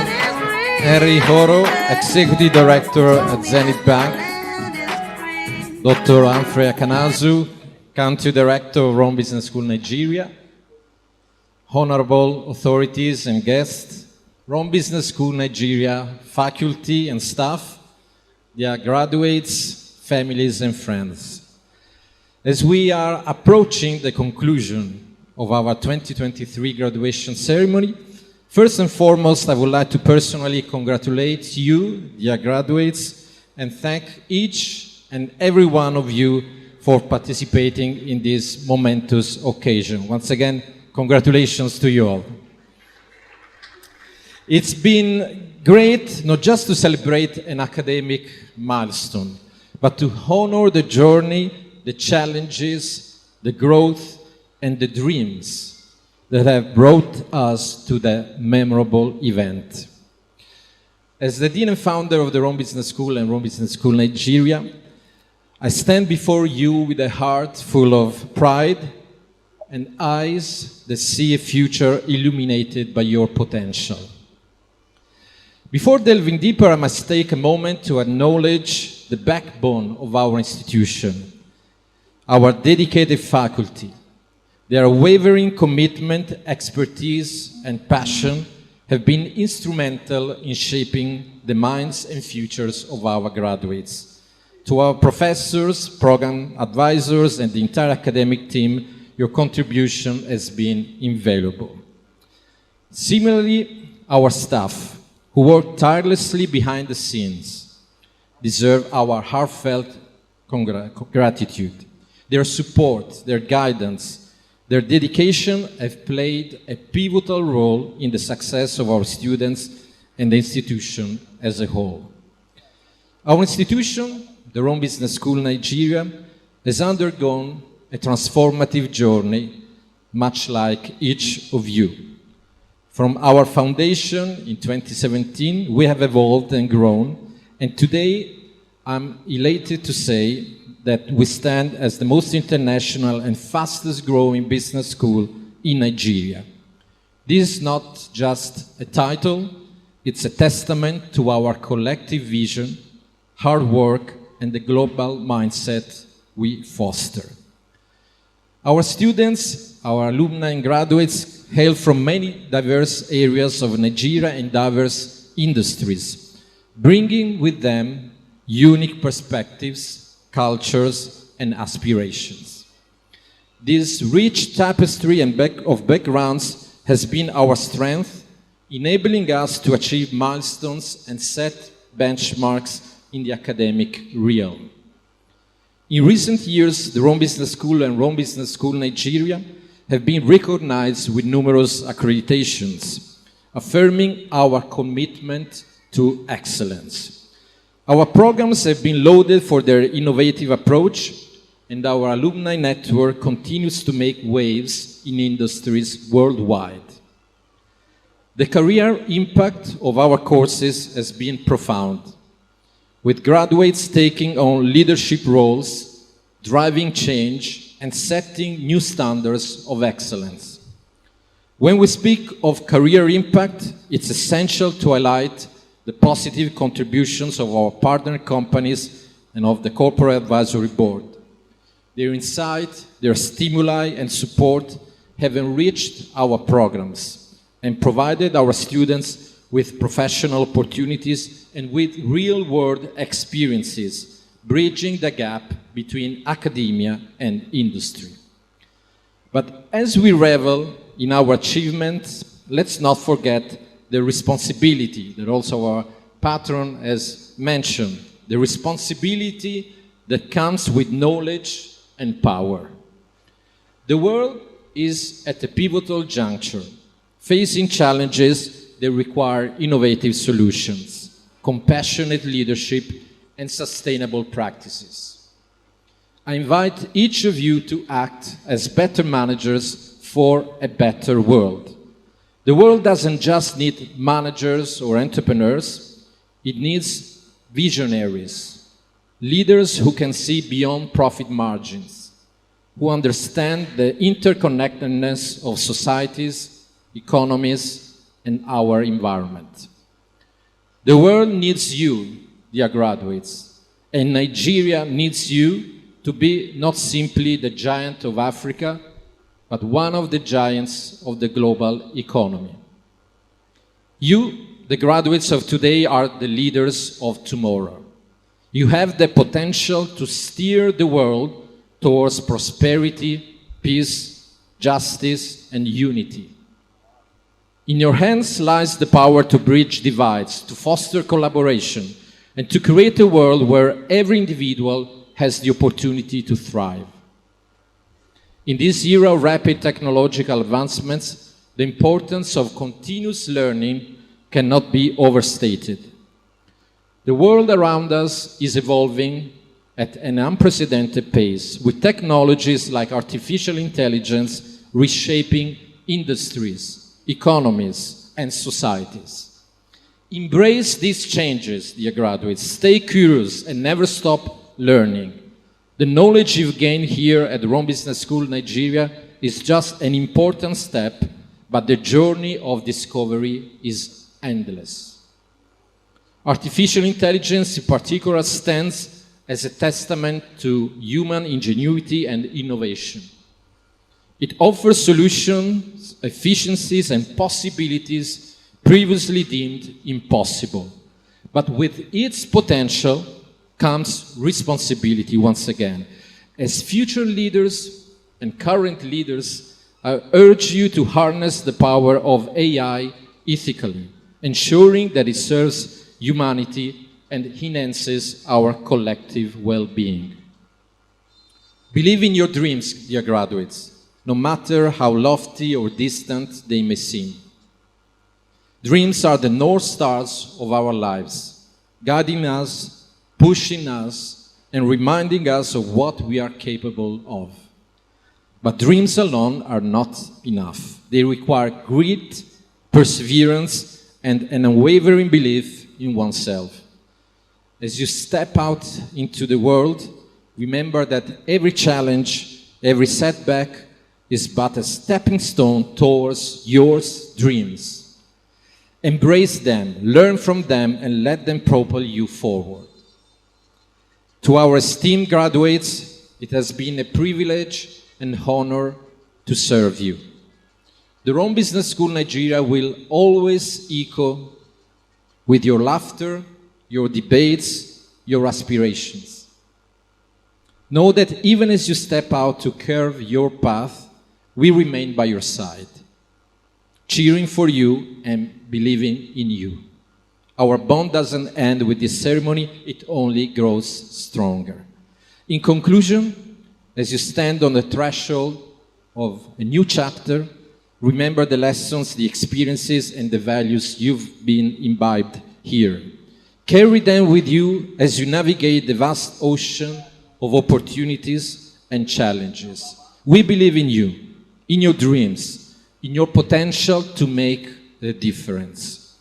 Henry Horo, Executive Director at Zenith Bank. Dr. Humphrey Akanazu, Country Director of Rome Business School, Nigeria. Honorable authorities and guests, Rome Business School, Nigeria, faculty and staff, dear graduates, families and friends. As we are approaching the conclusion of our 2023 graduation ceremony, first and foremost, I would like to personally congratulate you, dear graduates, and thank each and every one of you for participating in this momentous occasion. Once again, congratulations to you all. It's been great not just to celebrate an academic milestone, but to honor the journey, the challenges, the growth, and the dreams that have brought us to the memorable event. As the Dean and founder of the Rome Business School and Rome Business School Nigeria, I stand before you with a heart full of pride and eyes that see a future illuminated by your potential. Before delving deeper, I must take a moment to acknowledge the backbone of our institution, our dedicated faculty. Their unwavering commitment, expertise, and passion have been instrumental in shaping the minds and futures of our graduates. To our professors, program advisors, and the entire academic team, your contribution has been invaluable. Similarly, our staff, who work tirelessly behind the scenes, deserve our heartfelt gratitude. Their support, their guidance, their dedication have played a pivotal role in the success of our students and the institution as a whole. Our institution, the Rome Business School Nigeria, has undergone a transformative journey, much like each of you. From our foundation in 2017, we have evolved and grown, and today I'm elated to say that we stand as the most international and fastest growing business school in Nigeria. This is not just a title, it's a testament to our collective vision, hard work, and the global mindset we foster. Our students, our alumni and graduates hail from many diverse areas of Nigeria and diverse industries, bringing with them unique perspectives, cultures, and aspirations. This rich tapestry of backgrounds has been our strength, enabling us to achieve milestones and set benchmarks in the academic realm. In recent years, the Rome Business School and Rome Business School Nigeria have been recognized with numerous accreditations, affirming our commitment to excellence. Our programs have been lauded for their innovative approach, and our alumni network continues to make waves in industries worldwide. The career impact of our courses has been profound, with graduates taking on leadership roles, driving change, and setting new standards of excellence. When we speak of career impact, it's essential to highlight the positive contributions of our partner companies and of the Corporate Advisory Board. Their insight, their stimuli, and support have enriched our programs and provided our students with professional opportunities and with real-world experiences, bridging the gap between academia and industry. But as we revel in our achievements, let's not forget the responsibility that also our patron has mentioned, the responsibility that comes with knowledge and power. The world is at a pivotal juncture, facing challenges that require innovative solutions, compassionate leadership, and sustainable practices. I invite each of you to act as better managers for a better world. The world doesn't just need managers or entrepreneurs, it needs visionaries, leaders who can see beyond profit margins, who understand the interconnectedness of societies, economies, and our environment. The world needs you, dear graduates, and Nigeria needs you to be not simply the giant of Africa, but one of the giants of the global economy. You, the graduates of today, are the leaders of tomorrow. You have the potential to steer the world towards prosperity, peace, justice, and unity. In your hands lies the power to bridge divides, to foster collaboration, and to create a world where every individual has the opportunity to thrive. In this era of rapid technological advancements, the importance of continuous learning cannot be overstated. The world around us is evolving at an unprecedented pace, with technologies like artificial intelligence reshaping industries, economies, and societies. Embrace these changes, dear graduates. Stay curious and never stop learning. The knowledge you've gained here at the Rome Business School Nigeria is just an important step, but the journey of discovery is endless. Artificial intelligence in particular stands as a testament to human ingenuity and innovation. It offers solutions, efficiencies, and possibilities previously deemed impossible. But with its potential comes responsibility once again. As future leaders and current leaders, I urge you to harness the power of AI ethically, ensuring that it serves humanity and enhances our collective well-being. Believe in your dreams, dear graduates, no matter how lofty or distant they may seem. Dreams are the North Stars of our lives, guiding us, pushing us, and reminding us of what we are capable of. But dreams alone are not enough. They require grit, perseverance, and an unwavering belief in oneself. As you step out into the world, remember that every challenge, every setback is but a stepping stone towards your dreams. Embrace them, learn from them, and let them propel you forward. To our esteemed graduates, it has been a privilege and honor to serve you. The Rome Business School Nigeria will always echo with your laughter, your debates, your aspirations. Know that even as you step out to carve your path, we remain by your side, cheering for you and believing in you. Our bond doesn't end with this ceremony, it only grows stronger. In conclusion, as you stand on the threshold of a new chapter, remember the lessons, the experiences, and the values you've been imbibed here. Carry them with you as you navigate the vast ocean of opportunities and challenges. We believe in you, in your dreams, in your potential to make the difference.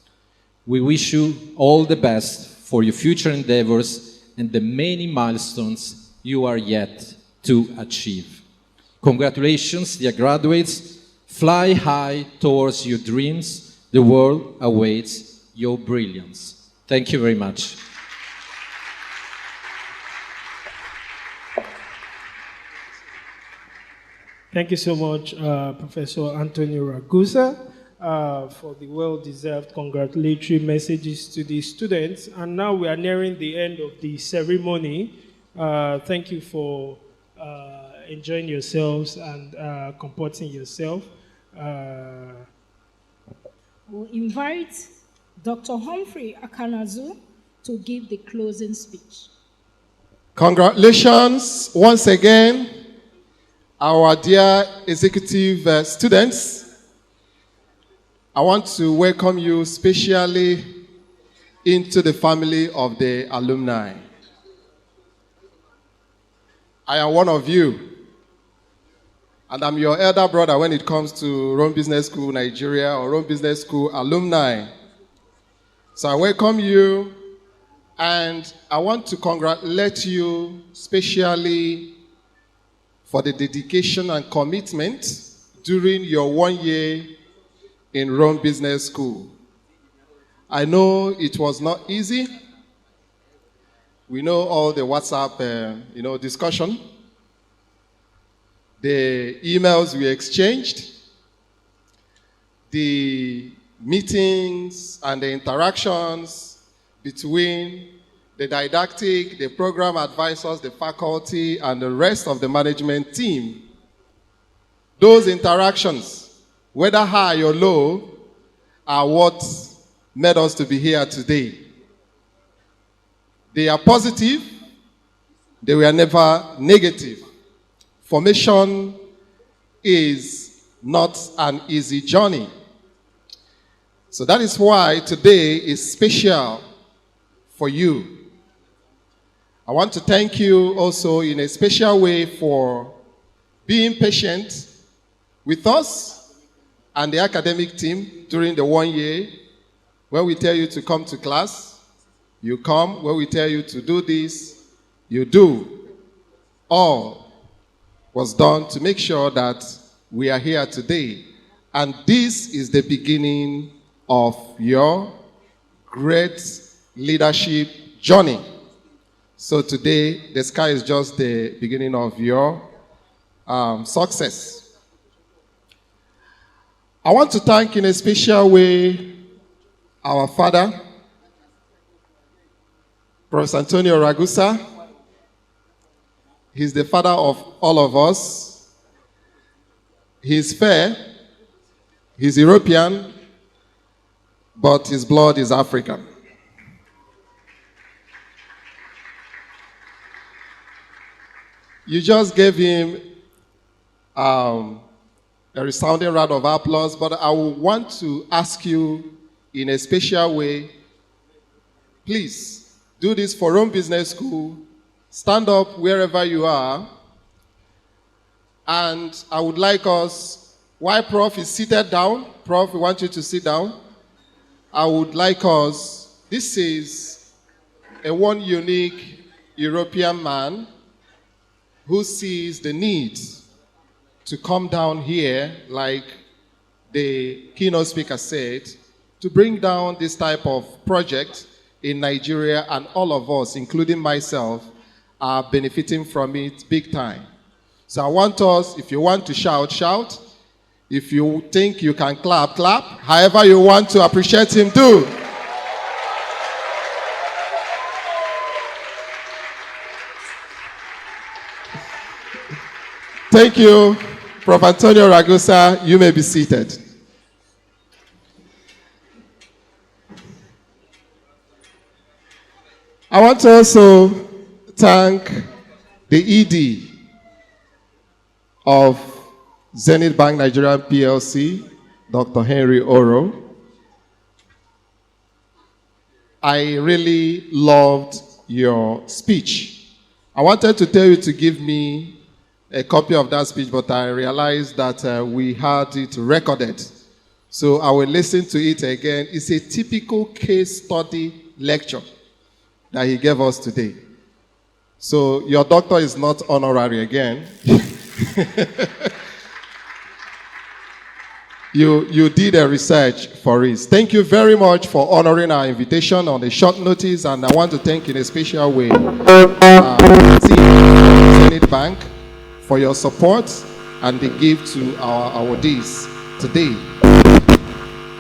We wish you all the best for your future endeavors and the many milestones you are yet to achieve. Congratulations, dear graduates. Fly high towards your dreams. The world awaits your brilliance. Thank you very much. Thank you so much, Professor Antonio Ragusa, for the well-deserved congratulatory messages to the students. And now we are nearing the end of the ceremony. Thank you for enjoying yourselves and comporting yourself. We'll invite Dr. Humphrey Akanazu to give the closing speech. Congratulations once again, our dear executive students. I want to welcome you specially into the family of the alumni. I am one of you, and I'm your elder brother when it comes to Rome Business School Nigeria or Rome Business School alumni. So I welcome you, and I want to congratulate you specially for the dedication and commitment during your 1 year in Rome Business School. I know it was not easy. We know all the WhatsApp, discussion, the emails we exchanged, the meetings and the interactions between the didactic, the program advisors, the faculty, and the rest of the management team. Those interactions, whether high or low, are what made us to be here today. They are positive, they were never negative. Formation is not an easy journey. So that is why today is special for you. I want to thank you also in a special way for being patient with us and the academic team during the 1 year. When we tell you to come to class, you come. When we tell you to do this, you do. All was done to make sure that we are here today. And this is the beginning of your great leadership journey. So today, the sky is just the beginning of your success. I want to thank in a special way our father, Professor Antonio Ragusa. He's the father of all of us. He's fair, he's European, but his blood is African. You just gave him a resounding round of applause, but I want to ask you in a special way, please do this for Rome Business School. Stand up wherever you are. And I would like us, while Prof is seated down, Prof, we want you to sit down. I would like us, this is a one unique European man who sees the need to come down here, like the keynote speaker said, to bring down this type of project in Nigeria, and all of us, including myself, are benefiting from it big time. So I want us, if you want to shout, shout. If you think you can clap, clap. However you want to appreciate him, do. Thank you, Prof. Antonio Ragusa. You may be seated. I want to also thank the ED of Zenith Bank Nigeria PLC, Dr. Henry Oro. I really loved your speech. I wanted to tell you to give me a copy of that speech, but I realized that we had it recorded. So I will listen to it again. It's a typical case study lecture that he gave us today. So your doctor is not honorary again. You did a research for it. Thank you very much for honoring our invitation on a short notice, and I want to thank in a special way Zenith Bank for your support and the gift to our awardees today.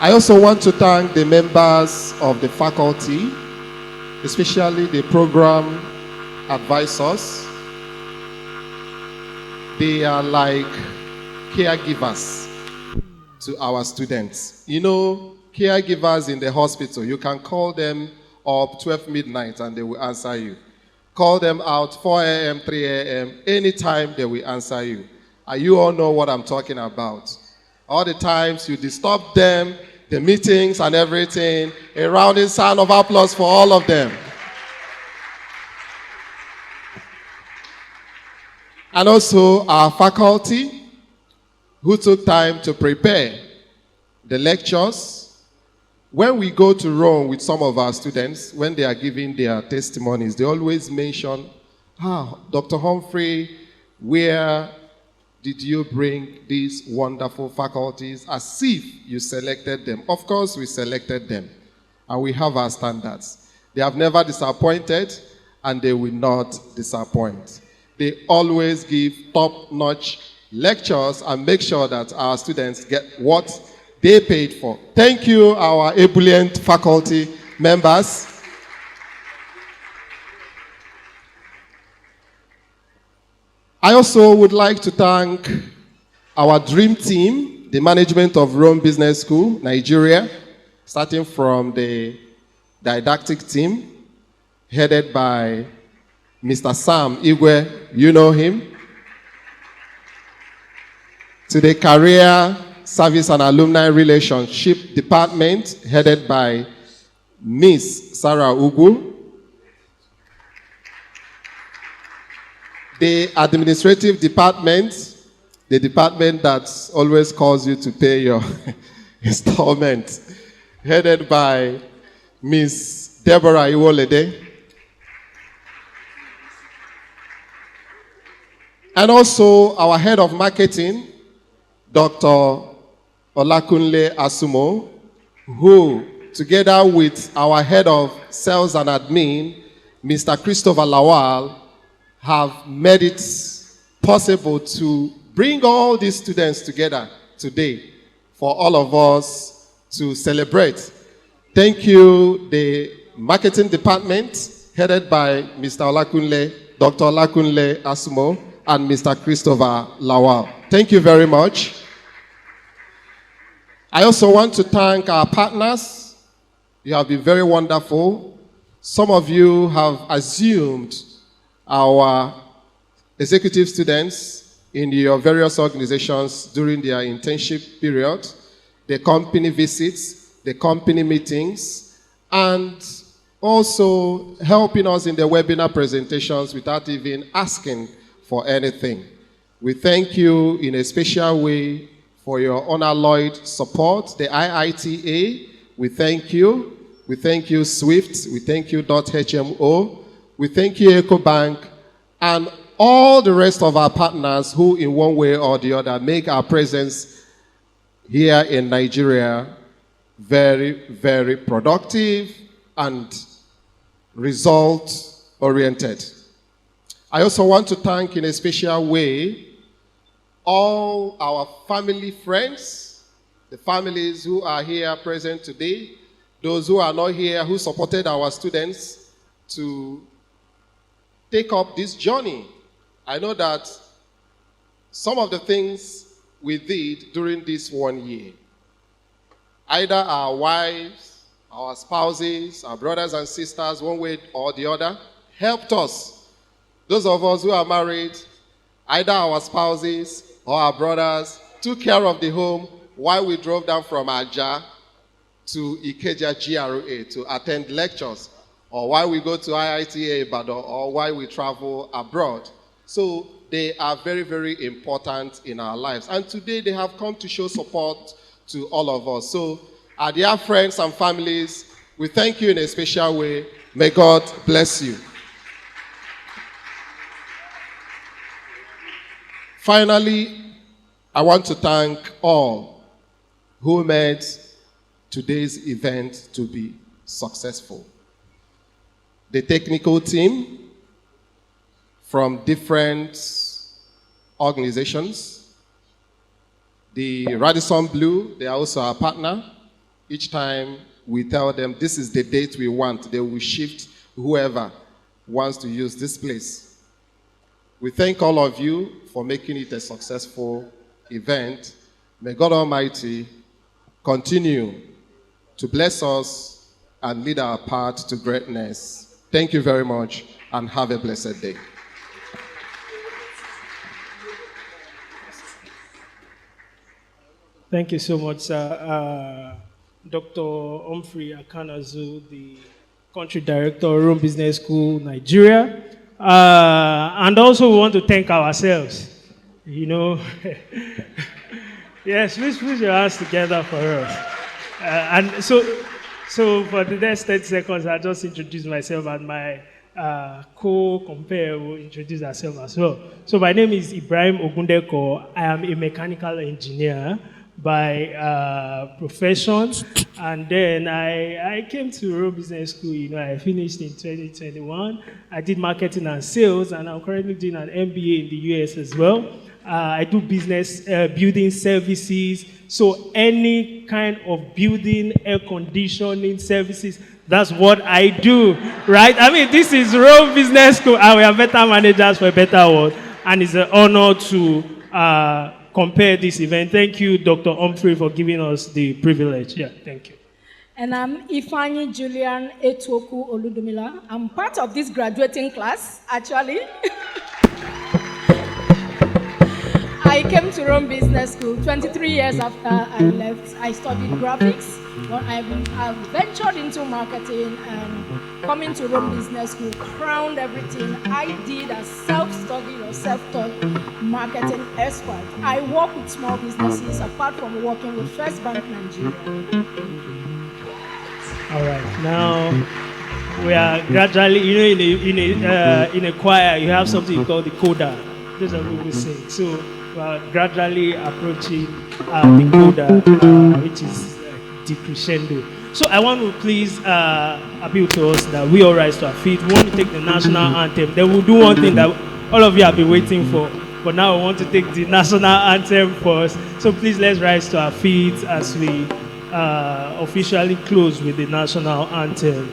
I also want to thank the members of the faculty, especially the program advisors. They are like caregivers to our students. You know, caregivers in the hospital, you can call them up 12 midnight and they will answer you. Call them out 4 a.m., 3 a.m., anytime they will answer you. And you all know what I'm talking about. All the times you disturb them, the meetings and everything. A rounding sound of applause for all of them. And also our faculty, who took time to prepare the lectures. When we go to Rome with some of our students, when they are giving their testimonies, they always mention, Dr. Humphrey, where did you bring these wonderful faculties? As if you selected them. Of course, we selected them. and we have our standards. They have never disappointed, and they will not disappoint. They always give top-notch lectures and make sure that our students get what they paid for. Thank you, our ebullient faculty members. I also would like to thank our dream team, the management of Rome Business School, Nigeria, starting from the didactic team, headed by Mr. Sam Igwe, you know him, to the Career Service and Alumni Relationship Department, headed by Miss Sarah Ugu, the administrative department, the department that always calls you to pay your installment, headed by Miss Deborah Iwolede. And also our head of marketing, Dr. Olakunle Asumo, who, together with our head of sales and admin, Mr. Christopher Lawal, have made it possible to bring all these students together today for all of us to celebrate. Thank you, the marketing department, headed by Mr. Olakunle, Dr. Olakunle Asumo, and Mr. Christopher Lawal. Thank you very much. I also want to thank our partners. You have been very wonderful. Some of you have assumed our executive students in your various organizations during their internship period, the company visits, the company meetings, and also helping us in the webinar presentations without even asking for anything. We thank you in a special way for your unalloyed support. The IITA, we thank you. We thank you, SWIFT. We thank you, .hmo. We thank you, EcoBank, and all the rest of our partners who in one way or the other make our presence here in Nigeria very, very productive and result-oriented. I also want to thank in a special way all our family friends, the families who are here present today, those who are not here, who supported our students to take up this journey. I know that some of the things we did during this 1 year, either our wives, our spouses, our brothers and sisters, one way or the other, helped us. Those of us who are married, either our spouses or our brothers took care of the home while we drove down from Aja to Ikeja GRA to attend lectures, or while we go to IITA Ibadan, or while we travel abroad. So they are very, very important in our lives. And today they have come to show support to all of us. So our dear friends and families, we thank you in a special way. May God bless you. Finally, I want to thank all who made today's event to be successful. The technical team from different organizations, the Radisson Blu, they are also our partner. Each time we tell them this is the date we want, they will shift whoever wants to use this place. We thank all of you for making it a successful event. May God Almighty continue to bless us and lead our path to greatness. Thank you very much and have a blessed day. Thank you so much, sir. Dr. Humphrey Akanazu, the country director of Rome Business School, Nigeria. And also we want to thank ourselves. You know, yes, please put your hands together for us. And so for the next 30 seconds, I'll just introduce myself, and my co-compare will introduce herself as well. So my name is Ibrahim Ogundeko. I am a mechanical engineer by profession, and then I came to Rome Business School. You know, I finished in 2021. I did marketing and sales, and I'm currently doing an MBA in the US as well. I do business building services, so any kind of building, air conditioning services, that's what I do, right? I mean, this is Rome Business School, and we are better managers for a better world, and it's an honor to compare this event. Thank you, Dr. Humphrey, for giving us the privilege. Yeah, thank you. And I'm Ifeanyi Julian Etoku Oludumila. I'm part of this graduating class, actually. I came to Rome Business School 23 years after I left. I studied graphics. I ventured into marketing, and coming to Rome Business School crowned everything I did as self-study or self-taught marketing expert. I work with small businesses apart from working with First Bank Nigeria. All right, now we are gradually, you know, in a choir, you have something called the coda. Those are what we sing. So we are gradually approaching the coda, which is decrescendo. So I want to please appeal to us that we all rise to our feet. We want to take the national anthem. Then we'll do one thing that all of you have been waiting for. But now we want to take the national anthem first. So please let's rise to our feet as we officially close with the national anthem.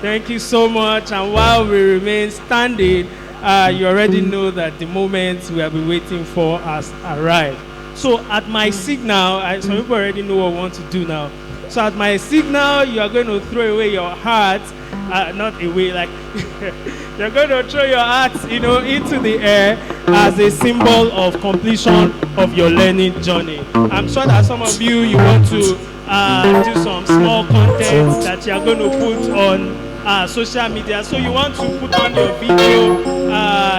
Thank you so much. And while we remain standing, you already know that the moment we have been waiting for has arrived. So at my signal, some people already know what I want to do now. So at my signal, you are going to throw away your heart, not away, like you're going to throw your heart, you know, into the air as a symbol of completion of your learning journey. I'm sure that some of you want to do some small content that you're going to put on social media. So you want to put on your video,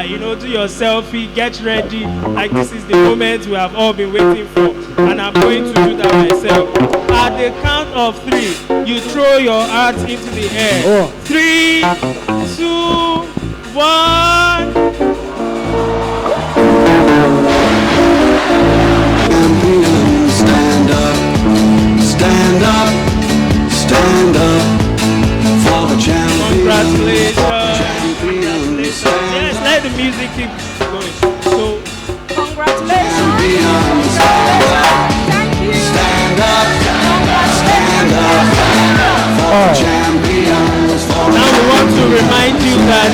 you know, do your selfie, get ready. Like this is the moment we have all been waiting for. And I'm going to do that myself. At the count of 3, you throw your heart into the air. 3, 2, 1. Stand up, stand up, stand up for the champion. Congratulations. Yes, let the music keep going. So, congratulations. Thank you. Stand up, stand up for the champions. Now we want to remind you that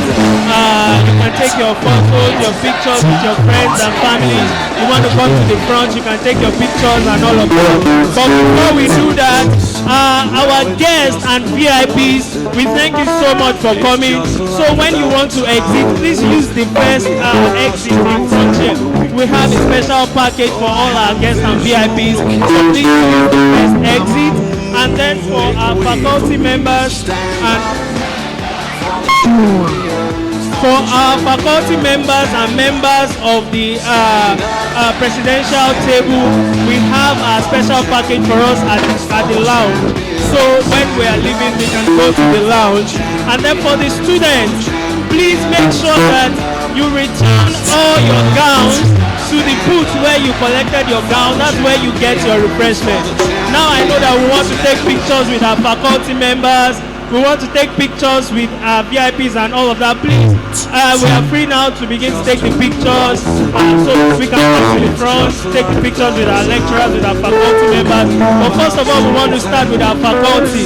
you can take your photos, your pictures with your friends and families. You want to come to the front, you can take your pictures and all of that. But before we do that, our guests and VIPs, we thank you so much for coming. So when you want to exit, please use the best exit in function. We have a special package for all our guests and VIPs. So please use the best exit. And then for our faculty members and members of the presidential table, we have a special package for us at the lounge. So when we are leaving, we can go to the lounge. And then for the students, please make sure that you return all your gowns to the booth where you collected your gown. That's where you get your refreshment. Now I know that we want to take pictures with our faculty members. We want to take pictures with our VIPs and all of that. Please, we are free now to begin to take the pictures. So we can come to the front, take the pictures with our lecturers, with our faculty members. But first of all, we want to start with our faculty.